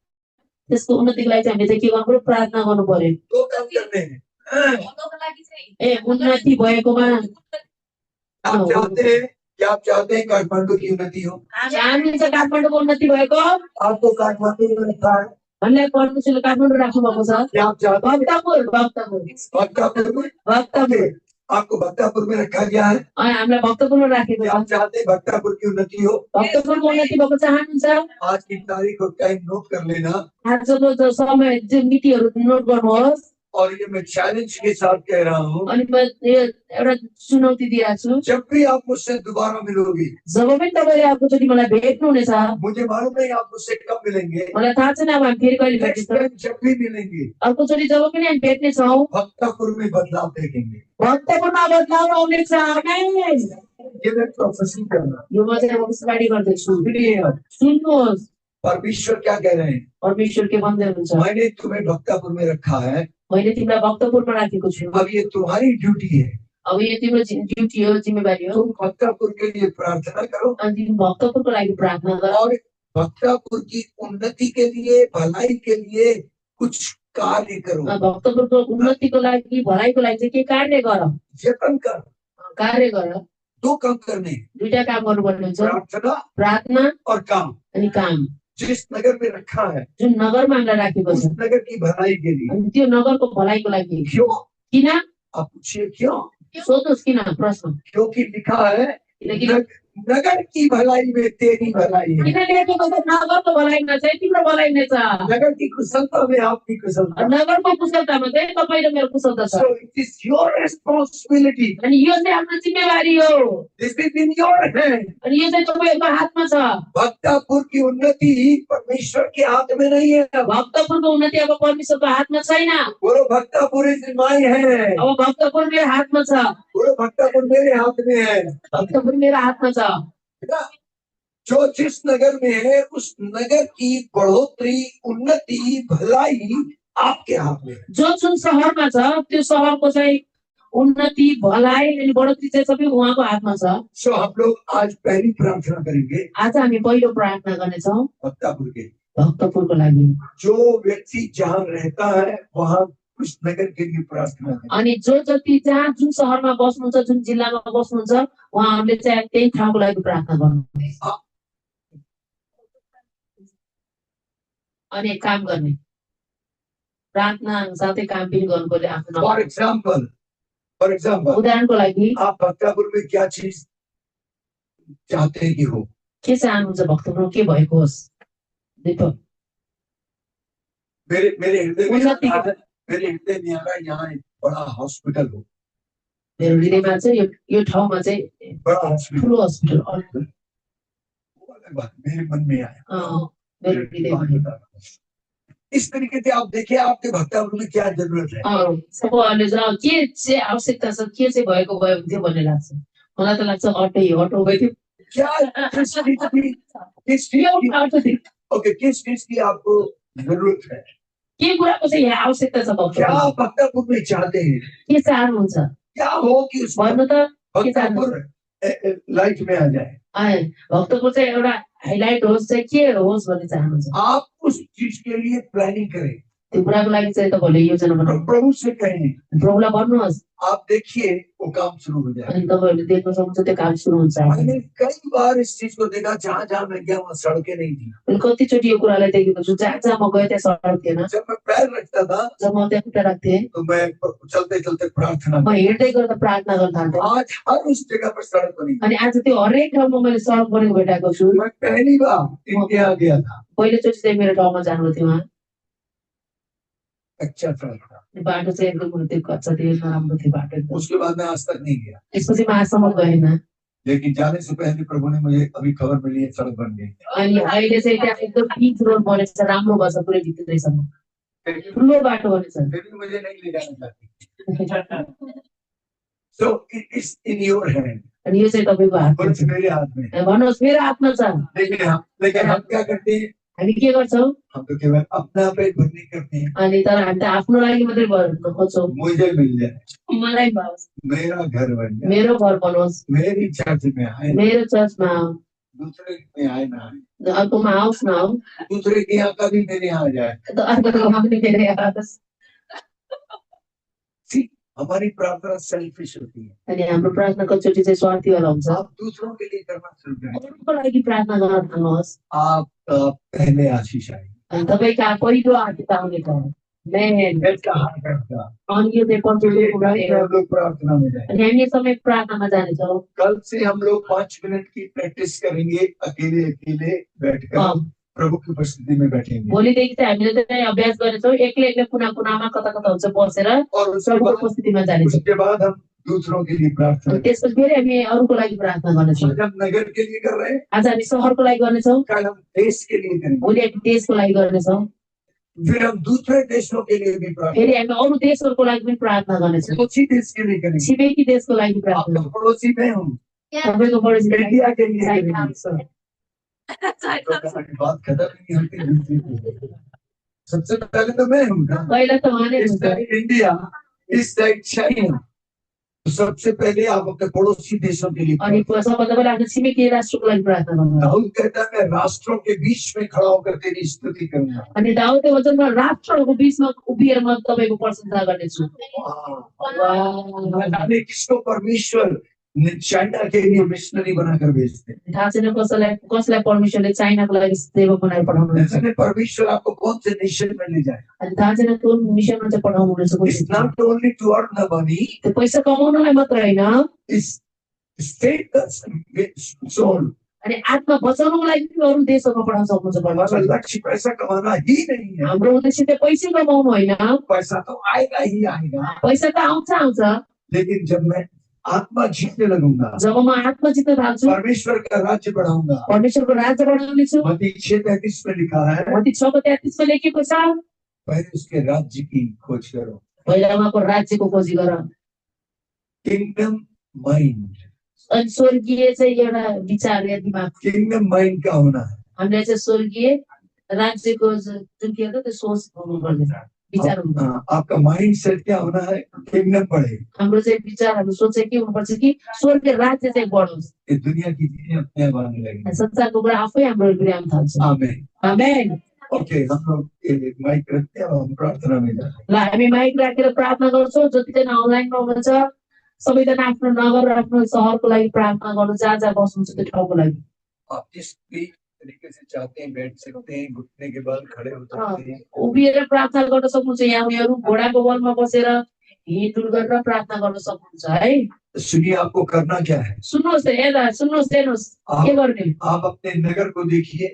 त्यसको उन्नतिको लागि चाहिँ हामीले चाहिँ के गर्नु पर्यो? प्रार्थना गर्नु पर्यो। दो काम करने हैं। ए उन्नति भएकोमा आप चाहते हैं काठमांडू की उन्नति हो? चाहनुहुन्छ काठमाडौँको उन्नति भएको? आपको काठमांडू में रखा है। हामीलाई परमेश्वरले काठमाडौँ राख्नु भएको छ। क्या आप चाहते हैं? भक्तपुर आपको भक्तापुर में रखा गया है। हामीलाई भक्तपुरमा राखेको छ। आप चाहते हैं भक्तापुर की उन्नति हो? भक्तपुरको उन्नति भएको चाहनुहुन्छ? आज की तारीख और टाइम नोट कर लेना। आजको जो समय जो मितिहरू नोट गर्नुहोस्। और ये मैं चैलेंज के साथ कह रहा हूँ। अनि म एउटा चुनौती दिएको छु। जब भी आप मुझसे दोबारा मिलोगी, जब पनि तपाईले अर्कोचोटि मलाई भेट्नुहुनेछ, मुझे मालूम नहीं आप मुझसे कब मिलेंगे, मलाई थाहा छैन अब हामी फेरि कहिले भेट्छौँ। जब भी मिलेंगे अर्कोचोटि जब पनि हामी भेट्नेछौँ, भक्तापुर में बदलाव देखेंगे। भक्तपुरमा बदलाव आउनेछ। आमेन। ये मैं प्रोफेसी कर रहा हूँ। यो म चाहिँ भविष्यवाणी गर्दैछु। सुनिए, सुन्नुहोस् परमेश्वर क्या कह रहे हैं? परमेश्वर के भन्दै हुनुहुन्छ, मैंने तुम्हें भक्तापुर में रखा है, मैले तिमीलाई भक्तपुरमा राखेको छु। अब ये तुम्हारी ड्यूटी है। अब यो तिम्रो ड्युटी हो, जिम्मेवारी हो। तुम भक्तापुर के लिए प्रार्थना करो अनि तिमी भक्तपुरको लागि प्रार्थना गर और भक्तापुर की उन्नति के लिए, भलाई के लिए कुछ कार्य करो। भक्तपुरको उन्नतिको लागि, भलाइको लागि चाहिँ के कार्य गर, यत्न कर, कार्य गर। दो काम करने, दुईटा काम गर्नुपर्ने हुन्छ, प्रार्थना प्रार्थना और काम। अनि काम। जिस नगर में रखा है जुन नगरमा हामीलाई राखेको उस छ नगर की भलाई के लिए। अनि त्यो नगरको भलाइको लागि क्यों? किन आप पूछिए क्यों? सोध्नुहोस् किन प्रश्न क्योंकि लिखा है किनकि नगर की भलाई में तेरी भलाई है। किन लेखेको छ नगरको भलाइमा चाहिँ तिम्रो भलाइ नै छ नगर की कुशलता में आपकी कुशलता। नगरको कुशलतामा चाहिँ तपाईँ र मेरो कुशलता छ So it is your responsibility. अनि यो चाहिँ हाम्रो जिम्मेवारी हो This is in your hand. अनि यो चाहिँ तपाईँको हातमा छ भक्तापुर की उन्नति परमेश्वर के हाथ में नहीं है। भक्तपुरको उन्नति अब परमेश्वरको हातमा छैन बोलो भक्तापुर इस माई है। अब भक्तपुर मेरो हातमा छ बोलो भक्तापुर मेरे हाथ में है। भक्तपुर मेरो हातमा छ बेटा, जो जिस नगर में है उस नगर की बढ़ोतरी उन्नति भलाई आपके हाथ में है। जो जुन सहरमा छ त्यो सहरको चाहिँ उन्नति भलाइ अनि बढोत्तरी चाहिँ सबै उहाँको हातमा छ सो हम लोग आज पहली प्रार्थना करेंगे आज हामी पहिलो प्रार्थना गर्नेछौँ भक्तापुर के। भक्तपुरको लागि जो व्यक्ति जहाँ रहता है वहाँ उस नगर के लिए प्रार्थना करें। अनि जो जति जहाँ जुन सहरमा बस्नुहुन्छ जुन जिल्लामा बस्नुहुन्छ उहाँहरूले चाहिँ त्यही ठाउँको लागि प्रार्थना गर्नु अनि काम गर्ने प्रार्थना साथै काम पनि गर्नु पर्यो आफ्नो फॉर एग्जाम्पल उदाहरणको लागि आप भक्तापुर में क्या चीज चाहते हैं कि हो? के चाहनुहुन्छ भक्तपुरमा के भएको होस् दीपक मेरे हृदय में उन्नति आ रहा है, मेरे हृदय में आ रहा है यहाँ एक बड़ा हॉस्पिटल हो। मेरो हृदयमा चाहिँ यो ठाउँमा चाहिँ बड़ा हॉस्पिटल ठुलो हस्पिटल वो अलग बात मेरे मन में आया। मेरो हृदयमा इस तरीके से आप देखिए आपके भक्तापुर में क्या जरूरत है। सबैहरूले चाहिँ के चाहिँ आवश्यकता छ के चाहिँ भएको भए हुन्थ्यो भन्ने लाग्छ मलाई त लाग्छ अटो गयो क्या किस चीज की आपको जरूरत है? के कुराको चाहिँ यहाँ आवश्यकता छ क्या भक्तपुरमा आप भक्तापुर में चाहते हैं? के चाहनुहुन्छ क्या हो कि उस भन्नु त के चाहनुहुन्छ भक्तापुर लाइफ में आ जाए? भक्तपुर चाहिँ एउटा हाइलाइट होस् चाहिँ के होस् भन्ने चाहनुहुन्छ आप उस चीज के लिए प्लानिंग करें। त्यो कुराको लागि चाहिँ तपाईँले योजना बनाउनु प्रभु से कहें प्रभुलाई भन्नुहोस् आप देखिए वो काम शुरू हो जाए। अनि तपाईँहरूले देख्न सक्नुहुन्छ त्यो काम सुरु हुन्छ मैंने कई बार इस चीज को देखा जहाँ जहाँ मैं गया वहाँ सड़कें नहीं थी। मैले कतिचोटि यो कुरालाई देखेको छु जहाँ जहाँ म गएँ त्यहाँ सडक थिएन जब मैं पैर रखता था जब म त्यहाँ खुट्टा राख्थेँ तो मैं चलते चलते प्रार्थना म हिँड्दै गर्दा प्रार्थना गर्न थाल्थेँ आज हर उस जगह पर सड़क बनी। अनि आज त्यो हरेक ठाउँमा मैले सडक बनेको भेटाएको छु मैं पहली बार इंडिया गया था, पहिलोचोटि चाहिँ मेरो ठाउँमा जानु थियो उहाँ अच्छा सड़क था। बाटो चाहिँ एकदम त्यो कच्चा थियो नराम्रो थियो बाटो एकदम उसके बाद मैं आज तक नहीं गया, त्यसपछि म आजसम्म गएन लेकिन जाने से पहले प्रभु ने मुझे अभी खबर मिली है सड़क बन गई। अनि अहिले चाहिँ त्यहाँ एकदम पिच रोड बनेको छ राम्रो भएको छ पुरै भित्रैसम्म ठुलो बाटो बनेको छ फिर भी मुझे नहीं ले जाना चाहती। So it is in your hand, अनि यो चाहिँ तपाईँको हातमा और छ मेरे हाथ में। भन्नुहोस् मेरो हातमा छ लेकिन हम क्या करते हैं? हामी के गर्छौँ हम तो केवल अपना पेट भरने करते हैं। अनि तर हामी त आफ्नो लागि मात्रै भर्न खोज्छौँ मुझे मिल जाए, मलाई भाओस् मेरा घर बन जाए, मेरो घर बनोस् मेरी चर्च में आए, मेरो चर्चमा आऊ दूसरे में आए ना आए, अर्कोमा आओस् न आऊ दूसरे के यहाँ कभी मेरे यहाँ आ जाए। अर्कोमा पनि मेरो यहाँ आओस् See, हमारी प्रार्थना सेल्फिश होती है। अनि हाम्रो प्रार्थना कतिचोटि चाहिँ स्वार्थीवाला हुन्छ आप दूसरों के लिए करना शुरू करें, अरूको लागि प्रार्थना गर्न थाल्नुहोस् आपका पहले आशीष आए। अनि तपाईँका पहिलो आशिता आउने ठाउँ मैं कहा करता, अनि यो चाहिँ पञ्चौली कुरा हो। हम लोग प्रार्थना में जाए। अनि हामी यो समय प्रार्थनामा जानेछौँ कल से हम लोग 5 मिनट की प्रैक्टिस करेंगे, अकेले अकेले बैठकर प्रभु की उपस्थिति में बैठेंगे। भोलिदेखि चाहिँ हामीले चाहिँ अभ्यास गर्नेछौँ एक्लै एक्लै कुना कुनामा कता कता हुन्छ बसेर और प्रभुको उपस्थितिमा जानेछौँ उसके बाद हम दूसरों के लिए प्रार्थना अनि त्यसपछि फेरि हामी अरूको लागि प्रार्थना गर्नेछौँ आज हम नगर के लिए कर रहे हैं, आज हामी सहरको लागि गर्नेछौँ कल हम देश के लिए करेंगे, भोलि हामी देशको लागि गर्नेछौँ फिर हम दूसरे देशों के लिए भी प्रार्थना, फेरि हामी अरू देशहरूको लागि पनि प्रार्थना गर्नेछौँ पड़ोसी देश के लिए करेंगे। छिमेकी देशको लागि प्रार्थना आपका पड़ोसी मैं हूँ, तपाईँको पडोसी इंडिया के लिए करेंगे। बात खत्म नहीं होती। सबसे पहले तो मैं हूँ ना, पहिला त उहाँले इस हुन्छ साइड इंडिया, इस साइड चाइना। तो सबसे पहले आप अपने पड़ोसी देशों के लिए अनि सबभन्दा पहिला आफ्नो छिमेकी राष्ट्रको लागि प्रार्थना गर्नु दाऊद कहता है मैं राष्ट्रों के बीच में खड़ा होकर तेरी स्तुति करूंगा। अनि दाउदले भन्छ म राष्ट्रहरूको बीचमा उभिएर म तपाईँको प्रशंसा गर्नेछु जाने किसको परमेश्वर चाइना के लिए मिशनरी बनाकर भेजते हैं। थाहा छैन कसैलाई कसलाई परमेश्वरले चाइनाको लागि सेवक बनाएर पठाउनुहुन्छ। ऐसे में परमेश्वर आपको कौन से नेशन में ले जाए? अनि थाहा छैन कुन मिसनमा चाहिँ पठाउनुहुन्छ कुन It's देशमा। not only to earn the money, त्यो पैसा कमाउनलाई मात्र होइन, it's status, soul. अनि आत्मा बचाउनको लागि पनि अरू देशहरूमा पठाउन सक्नुहुन्छ हमारा परमेश्वरले। लक्ष्य पैसा कमाना ही नहीं है। हाम्रो उद्देश्य चाहिँ पैसै कमाउनु होइन, पैसा तो आएगा ही आएगा, पैसा त आउँछ आउँछ, लेकिन जब मैं आत्मा जीतने लगूंगा, जब म आत्मा जित्न थाल्छु, परमेश्वर का राज्य बढ़ाऊंगा। परमेश्वरको राज्य बढाउनेछु। मत्ती 6:33 में लिखा है, मत्ती 6:33 मा लेखेको छ, पहले उसके राज्य की खोज करो। पहिला उहाँको राज्यको खोजी गर। किंगडम माइंड, अनि स्वर्गीय चाहिँ एउटा विचार या दिमाग, किंगडम माइंड का होना है। हामीलाई चाहिँ स्वर्गीय राज्यको जुन के हो त्यो सोच हुनुपर्ने विचार हुनु। आपका माइंड सेट क्या होना है? किंगडम बढ़े, हाम्रो चाहिँ विचार, हाम्रो सोच चाहिँ के हुनुपर्छ कि स्वर्ग राज्य चाहिँ बढोस्। ये दुनिया की चीजें अपने आप आने लगेंगी। संसारको कुरा आफै हाम्रो कुरा आउन थाल्छ। आमीन। आमेन। ओके, हम लोग ये माइक रखते हैं और हम प्रार्थना में जाएं। ल हामी माइक राखेर प्रार्थना गर्छौँ। जतिजना अनलाइनमा हुनुहुन्छ सबैजना आफ्नो नगर र आफ्नो सहरको लागि प्रार्थना गर्नु, जहाँ जहाँ बस्नुहुन्छ त्यो ठाउँको लागि। आप जिस भी तरीके से चाहते हैं बैठ सकते हैं, घुटने के बल खड़े हो सकते हैं। उभिएर प्रार्थना गर्न सक्नुहुन्छ। यहाँ उनीहरू घोडाको बलमा बसेर हिँडडुल गरेर प्रार्थना गर्न सक्नुहुन्छ है। सुनिए, आपको करना क्या है? सुन्नुहोस् त हेर्दा, सुन्नुहोस् हेर्नुहोस् के गर्ने। आप अपने नगर को देखिए,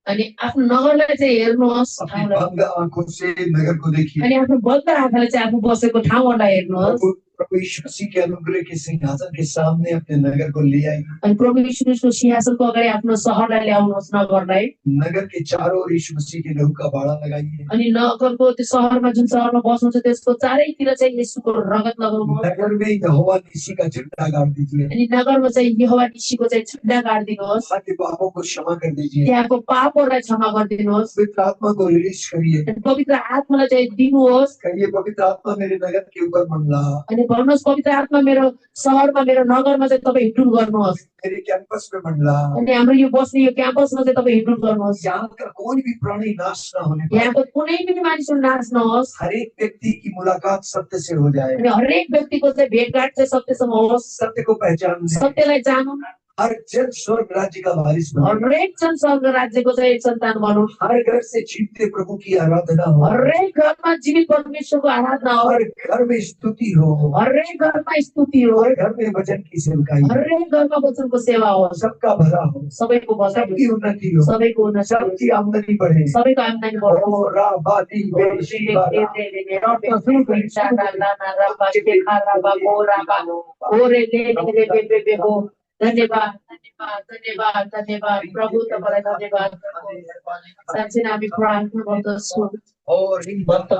अनि आफ्नो नगरलाई चाहिँ हेर्नुहोस्, अपनी बंद आंखों से नगर को देखिए। अनि आफ्नो बन्द आँखाले चाहिँ आफू बसेको ठाउँहरूलाई हेर्नुहोस्। प्रभु यीशु मसीह के अनुग्रह के सिंहासन के सामने अपने नगर को ले आइए। अनि प्रभु यीशुको सिंहासनको अगाडि आफ्नो सहरलाई ल्याउनुहोस्, नगरलाई। नगर के चारों ओर यीशु मसीह के लहू का बाड़ा लगाइए। अनि नगरको त्यो सहरमा जुन सहरमा बस्नुहुन्छ त्यसको चारैतिर चाहिँ येशूको रगत लगाउनुहोस्। नगर में यहोवा निसी का झंडा गाड़ दीजिए। अनि नगरमा चाहिँ यहोवा निसीको चाहिँ झण्डा गाडिदिनुहोस्। वहाँ के पापों को क्षमा कर दीजिए। त्यहाँको पापहरूलाई क्षमा गरिदिनुहोस्। पवित्र आत्मा को रिलीज करिए। अनि पवित्र आत्मालाई चाहिँ दिनुहोस्। कहिए, पवित्र आत्मा मेरे नगर के ऊपर मंडला। अनि भन्नुहोस्, पवित्र आत्मा मेरो सहरमा, मेरो नगरमा चाहिँ तपाईँ हिँडडुल गर्नुहोस्। मेरे कैंपस में मंडला। अनि हाम्रो यो बस्ने यो क्याम्पसमा चाहिँ तपाईँ हिँडडुल गर्नुहोस्। यहाँ का कोई भी प्राणी नाश न होने पाए। यहाँको कुनै पनि मानिसहरू नाश नहोस्। हर एक व्यक्ति की मुलाकात सत्य से हो जाए। अनि हरेक व्यक्तिको चाहिँ भेटघाट चाहिँ सत्यसँग होस्। सत्य को पहचान, सत्यलाई जानु। हर जन स्वर्ग राज्य का वारिस बने। हरेक जन स्वर्ग राज्यको चाहिँ सन्तान बनु। हर घर से जीवते प्रभु की आराधना हो। हरेक घरमा जीवित परमेश्वरको आराधना हो। हर घर में स्तुति हो। हरेक घरमा स्तुति हो। हर घर में वचन की सेवकाई हो। हरेक घरमा वचनको सेवा हो। सबका भला हो। सबैको भला, सबकी उन्नति हो। सबैको उन्नति, सबकी आमदनी बढ़े। सबैको आमदानी बढोस्। ओ राबादी बेशी बारा। धन्यवाद, धन्यवाद, धन्यवाद, धन्यवाद प्रभु, तपाईँलाई धन्यवाद। साँच्चै नै हामी प्रार्थना गर्दछौँ। और इन बातों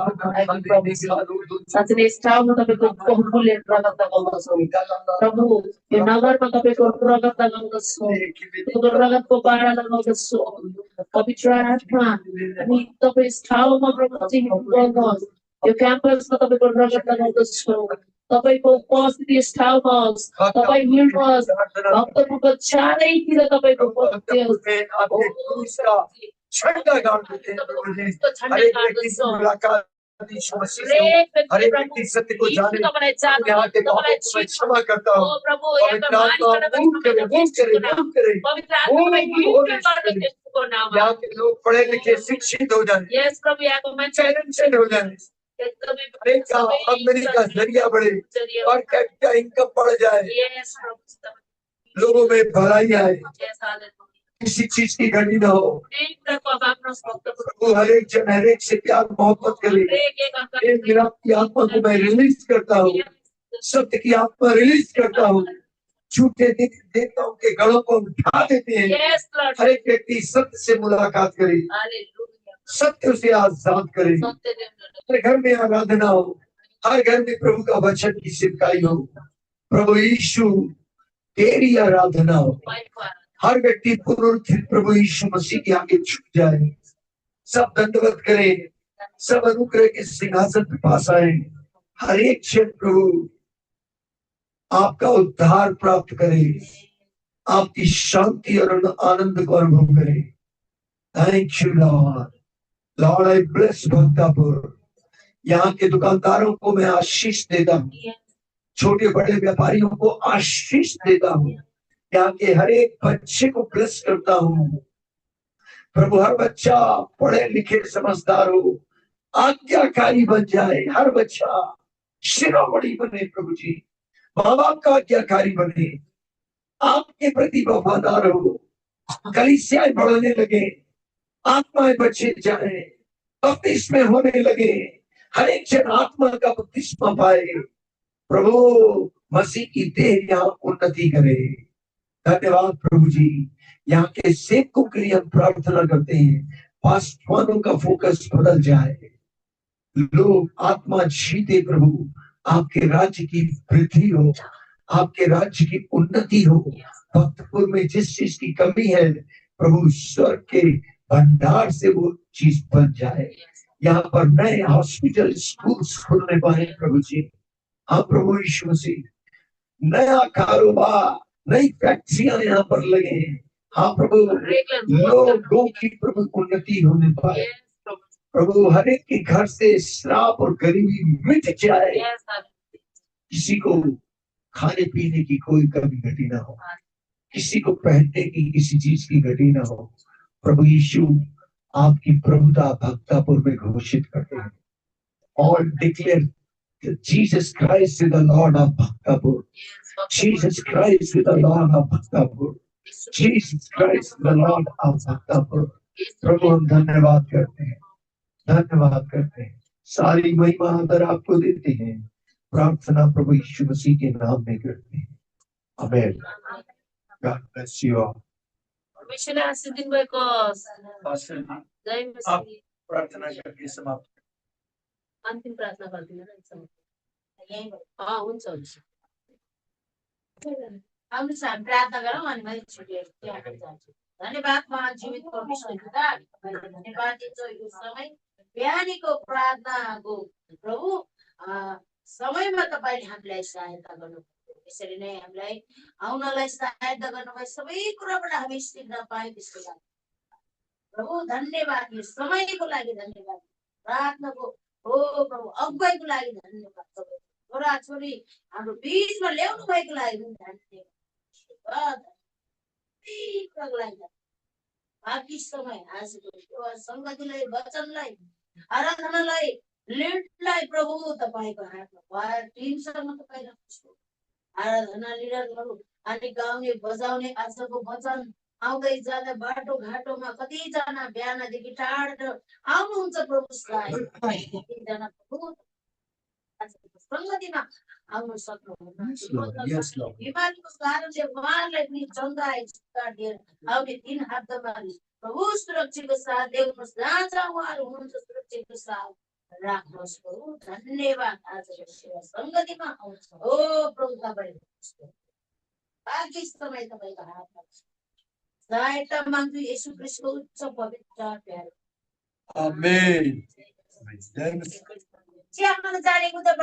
साँच्चै नै यस ठाउँमा तपाईँको बहुमूल्य रगत लगाउँदछौँ। प्रभु, यो नगरमा तपाईँको रगत लगाउँदछौँ, तपाईँको रगतको बारा लगाउँदछौँ। पवित्र आत्मा, हामी तपाईँ यस ठाउँमा प्रभु चाहिँ गर्नुहोस्। यो क्याम्पसमा तपाईँको रगत लगाउँदछौँ। तपाईँको उपस्थिति यस ठाउँमा होस्। तपाईँ हिँड्नुहोस्। भक्तपुरको चारैतिर तपाईँको उपस्थिति होस्। झंडा गाड़ देते हैं। हर एक व्यक्ति की मुलाकात यीशु मसीह से हो। हर एक व्यक्ति सत्य को जाने। यहाँ के पापों को मैं क्षमा करता हूँ। पवित्र आत्मा मूव करे, मूव करे, मूव करे। यहाँ के लोग पढ़े लिखे शिक्षित हो जाए, चैलेंज हो जाए। हरेक का आमदनी का जरिया बढ़े और कैपिटल इनकम बढ़ जाए। लोगों में भलाई आए, किसी चीज की कमी न हो। प्रभु हर एक जन, हर एक से प्यार मोहब्बत करे। एक गिरफ्त की आत्मा को मैं रिलीज करता हूँ। सत्य की आत्मा रिलीज करता हूँ। झूठे देवताओं के गढ़ों को उठा देते हैं। हर एक व्यक्ति सत्य से मुलाकात करे, सत्य से आजाद करे। हर घर में आराधना हो, हर घर में प्रभु का वचन की सेवकाई हो। प्रभु यीशु तेरी आराधना हो। हर व्यक्ति पुनरुत्थित प्रभु यीशु मसीह के आगे झुक जाए। सब दंडवत करें, सब अनुग्रह के सिंहासन के पास आए। हर एक क्षण प्रभु आपका उद्धार प्राप्त करे, आपकी शांति और आनंद को अनुभव करे। Thank you Lord. Lord I bless Bhaktapur. यहाँ के दुकानदारों को मैं आशीष देता हूँ। छोटे बड़े व्यापारियों को आशीष देता हूँ। यहाँ के हर एक बच्चे को ब्लेस करता हूँ प्रभु। हर बच्चा पढ़े लिखे समझदार हो, आज्ञाकारी बन जाए। हर बच्चा शिरोमणि बने प्रभु जी, माँ बाप का आज्ञाकारी बने, आपके प्रति वफादार हो, कलीसियाएं बढ़ने लगे, आत्माएं बचे जाए, बपतिस्मे होने लगे, हर एक जन आत्मा का बपतिस्मा पाए। प्रभु मसीह की देह यहाँ उन्नति करे। धन्यवाद प्रभु जी। यहाँ के सेवकों के लिए हम प्रार्थना करते हैं, पास्टरों का फोकस बदल जाए, लोग आत्मा जीते प्रभु। आपके राज्य की वृद्धि हो, आपके राज्य की उन्नति हो। भक्तपुर में जिस चीज की कमी है प्रभु, स्वर्ग के भंडार से वो चीज बन जाए। यहाँ पर नए हॉस्पिटल स्कूल खुलने पाए प्रभु जी। हाँ प्रभु यीशु मसीह, नया कारोबार, नई फैक्ट्रियां यहाँ पर लगे। हाँ प्रभु, लोगों की प्रभु उन्नति होने पाए प्रभु। हर एक के घर से श्राप और गरीबी मिट जाए। किसी को खाने पीने की कोई कमी घटी ना हो, किसी को पहनने की किसी चीज की घटी ना हो। प्रभु यीशु, आपकी प्रभुता भक्तापुर में घोषित करते हैं। और declare Jesus Christ is the Lord of Bhaktapur. Jesus Christ is the Lord of Bhaktapur. Jesus Christ is the Lord of Bhaktapur. प्रभु हम धन्यवाद करते हैं, धन्यवाद करते हैं। सारी महिमा आदर आपको देते हैं। प्रार्थना प्रभु यीशु मसीह के नाम में करते हैं, आमेन। God bless you all. परमेश्वरले आशीष दिनुभएको होस्। पास्टर जी, जय आप मसीह। प्रार्थना करके समाप्त। अन्तिम प्रार्थना गरिदिनु न एकछिन। हुन्छ हुन्छ। आउनुहोस् हामी प्रार्थना गरौँ अनि मैले छुट्टी जान्छु। धन्यवाद महाजीवित परमेश्वर पिता, तपाईँलाई धन्यवाद दिन्छौँ यो समय बिहानीको प्रार्थनाको प्रभु समयमा तपाईँले हामीलाई सहायता गर्नुभयो। यसरी नै हामीलाई आउनलाई सहायता गर्नुभयो। सबै कुराबाट हामी सिक्न पायौँ। त्यसको लागि प्रभु धन्यवाद। यो समयको लागि धन्यवाद। प्रार्थनाको हो प्रभु अगुवाईको लागि धन्यवाद। तपाईँ छोरा छोरी हाम्रो बीचमा ल्याउनु भएको लागि धन्यवाद। बाँकी समय आजको संगतिलाई, वचनलाई, आराधनालाई, लिडलाई प्रभु तपाईँको हातमा, टिमसँग तपाईँ राख्नुहोस्। आराधना लिडरहरू अनि गाउने बजाउने आजको वचन आउँदै जाँदा बाटो घाटोमा कतिजना बिहानदेखि टाढा आउनुहुन्छ प्रभु। कतिजना प्रभु संगतिमा आउनु सक्नुहुन्न। बिमारीको कारणले उहाँहरूलाई पनि चङ्गा दिएर आउने दिन हातमा प्रभु सुरक्षाको साथ देउनुहोस्। जहाँ जहाँ उहाँहरू हुनुहुन्छ सुरक्षाको साथ राख्नुहोस् प्रभु। धन्यवाद। आजको सेवा संगतिमा हो प्रभु तपाईँ बाँकी समय तपाईँको हातमा सहायता माग्छु येशू ख्रीष्टको उच्च पवित्र प्यारो आमेन। चिया खान जानेको त